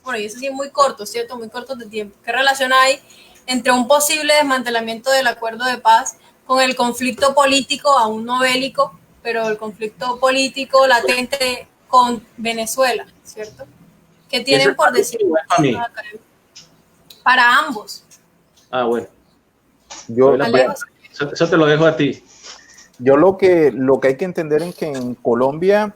Bueno, y eso sí es muy corto, ¿cierto? Muy corto de tiempo. ¿Qué relación hay entre un posible desmantelamiento del acuerdo de paz con el conflicto político, aún no bélico, pero el conflicto político latente con Venezuela, ¿cierto? ¿Qué tienen por decir? Para ambos. Bueno. Eso te lo dejo a ti. Yo lo que hay que entender es que en Colombia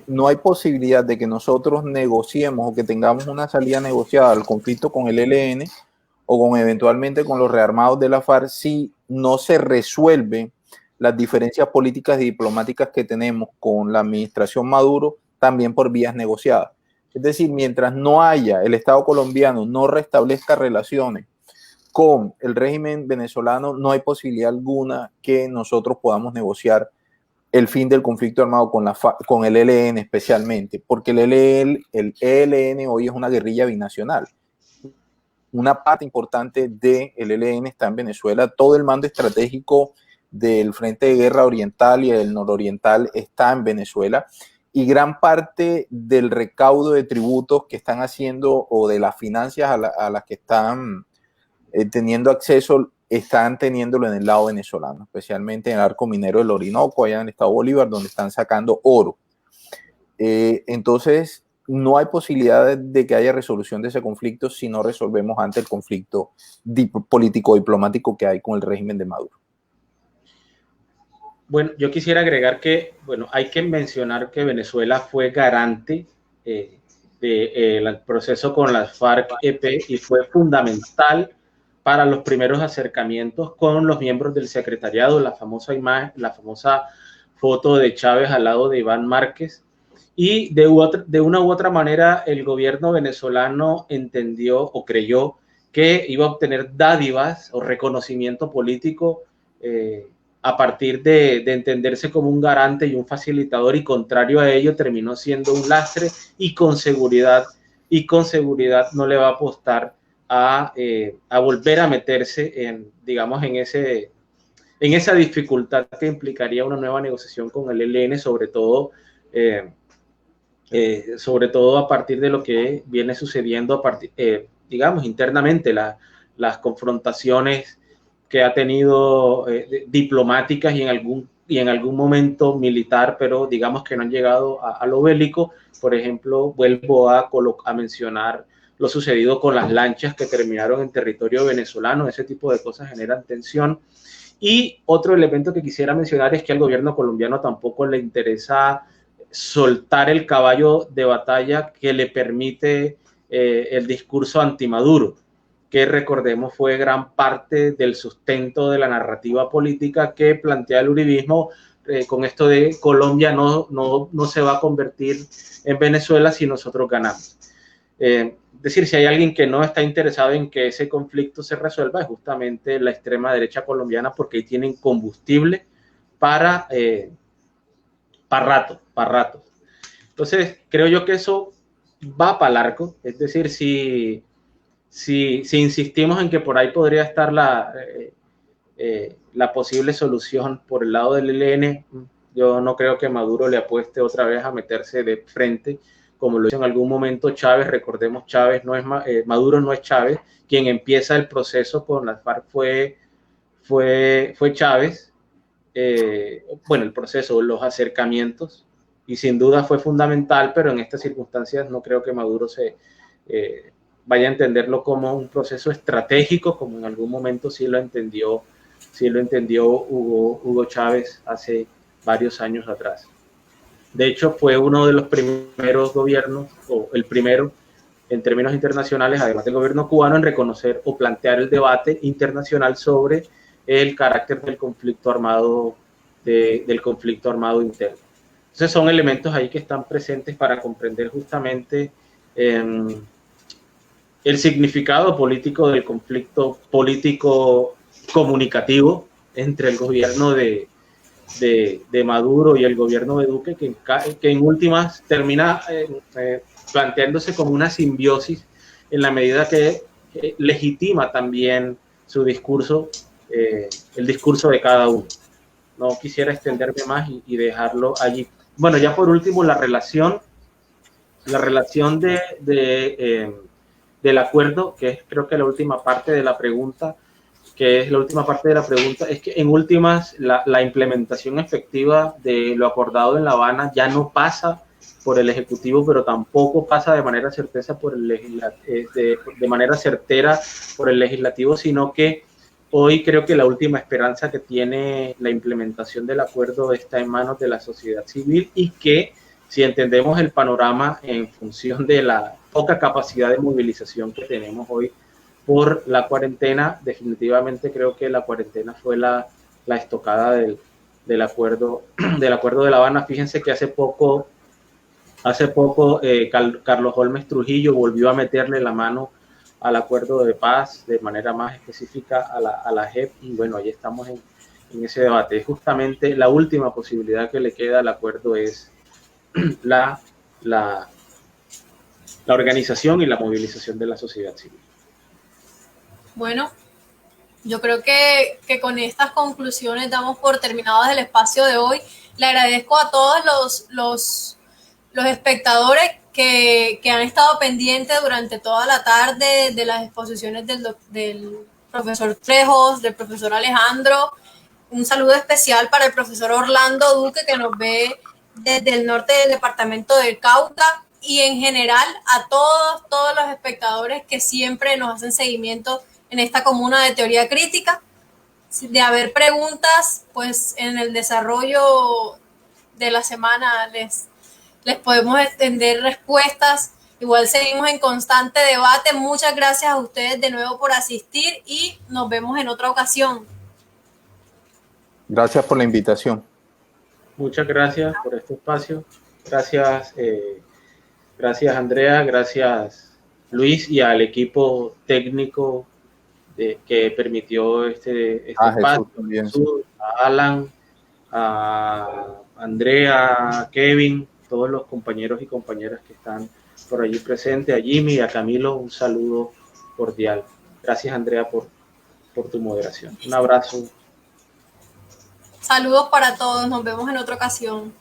no hay posibilidad de que nosotros negociemos o que tengamos una salida negociada al conflicto con el ELN o eventualmente con los rearmados de la FARC si no se resuelven las diferencias políticas y diplomáticas que tenemos con la administración Maduro también por vías negociadas. Es decir, mientras no haya, el Estado colombiano no restablezca relaciones con el régimen venezolano, no hay posibilidad alguna que nosotros podamos negociar el fin del conflicto armado con el ELN especialmente, porque el ELN hoy es una guerrilla binacional. Una parte importante del ELN está en Venezuela, todo el mando estratégico del Frente de Guerra Oriental y el Nororiental está en Venezuela, y gran parte del recaudo de tributos que están haciendo o de las finanzas a las que están teniendo acceso, están teniéndolo en el lado venezolano, especialmente en el arco minero del Orinoco, allá en el estado Bolívar, donde están sacando oro. Entonces, no hay posibilidad de que haya resolución de ese conflicto si no resolvemos antes el conflicto político-diplomático que hay con el régimen de Maduro. Bueno, yo quisiera agregar que, bueno, hay que mencionar que Venezuela fue garante del proceso con las FARC-EP y fue fundamental para los primeros acercamientos con los miembros del secretariado, la famosa imagen, la famosa foto de Chávez al lado de Iván Márquez. Y de una u otra manera el gobierno venezolano entendió o creyó que iba a obtener dádivas o reconocimiento político a partir de entenderse como un garante y un facilitador, y contrario a ello terminó siendo un lastre y con seguridad no le va a apostar a volver a meterse en esa dificultad que implicaría una nueva negociación con el ELN, sobre todo a partir de lo que viene sucediendo internamente, las confrontaciones que ha tenido diplomáticas y en algún momento militar, pero digamos que no han llegado a lo bélico. Por ejemplo, vuelvo a mencionar lo sucedido con las lanchas que terminaron en territorio venezolano. Ese tipo de cosas generan tensión. Y otro elemento que quisiera mencionar es que al gobierno colombiano tampoco le interesa soltar el caballo de batalla que le permite el discurso antimaduro, que recordemos fue gran parte del sustento de la narrativa política que plantea el uribismo con esto de Colombia no se va a convertir en Venezuela si nosotros ganamos. Es decir, si hay alguien que no está interesado en que ese conflicto se resuelva, es justamente la extrema derecha colombiana, porque ahí tienen combustible para rato. Entonces, creo yo que eso va para largo. Es decir, si insistimos en que por ahí podría estar la posible solución por el lado del ELN, yo no creo que Maduro le apueste otra vez a meterse de frente, como lo hizo en algún momento Chávez. Recordemos, Maduro no es Chávez. Quien empieza el proceso con las FARC fue Chávez. El proceso, los acercamientos, y sin duda fue fundamental, pero en estas circunstancias no creo que Maduro vaya a entenderlo como un proceso estratégico, como en algún momento sí lo entendió Hugo Chávez hace varios años atrás. De hecho, fue uno de los primeros gobiernos, o el primero en términos internacionales, además del gobierno cubano, en reconocer o plantear el debate internacional sobre el carácter del conflicto armado interno. Entonces son elementos ahí que están presentes para comprender justamente el significado político del conflicto político comunicativo entre el gobierno de Maduro y el gobierno de Duque, que en últimas termina planteándose como una simbiosis en la medida que legitima también su discurso, el discurso de cada uno. No quisiera extenderme más y dejarlo allí. Bueno, ya por último, la relación del acuerdo, que es creo que la última parte de la pregunta, es que en últimas la implementación efectiva de lo acordado en La Habana ya no pasa por el Ejecutivo, pero tampoco pasa de manera certera por el Legislativo, sino que hoy creo que la última esperanza que tiene la implementación del acuerdo está en manos de la sociedad civil, y que si entendemos el panorama en función de la poca capacidad de movilización que tenemos hoy por la cuarentena, definitivamente creo que la cuarentena fue la estocada del acuerdo de La Habana. Fíjense que hace poco Carlos Holmes Trujillo volvió a meterle la mano al acuerdo de paz, de manera más específica a la JEP, y bueno, ahí estamos en ese debate. Justamente la última posibilidad que le queda al acuerdo es la organización y la movilización de la sociedad civil. Bueno, yo creo que con estas conclusiones damos por terminados el espacio de hoy. Le agradezco a todos los espectadores que han estado pendientes durante toda la tarde de las exposiciones del profesor Trejos, del profesor Alejandro. Un saludo especial para el profesor Orlando Duque, que nos ve desde el norte del departamento del Cauca, y en general a todos los espectadores que siempre nos hacen seguimiento en esta comuna de teoría crítica. De haber preguntas, pues en el desarrollo de la semana les podemos extender respuestas. Igual seguimos en constante debate. Muchas gracias a ustedes de nuevo por asistir y nos vemos en otra ocasión. Gracias por la invitación. Muchas gracias por este espacio. Gracias, gracias Andrea, gracias Luis, y al equipo técnico que permitió este espacio. Jesús, a Alan, a Andrea, a Kevin, todos los compañeros y compañeras que están por allí presentes, a Jimmy y a Camilo, un saludo cordial. Gracias, Andrea, por tu moderación. Un abrazo. Saludos para todos, nos vemos en otra ocasión.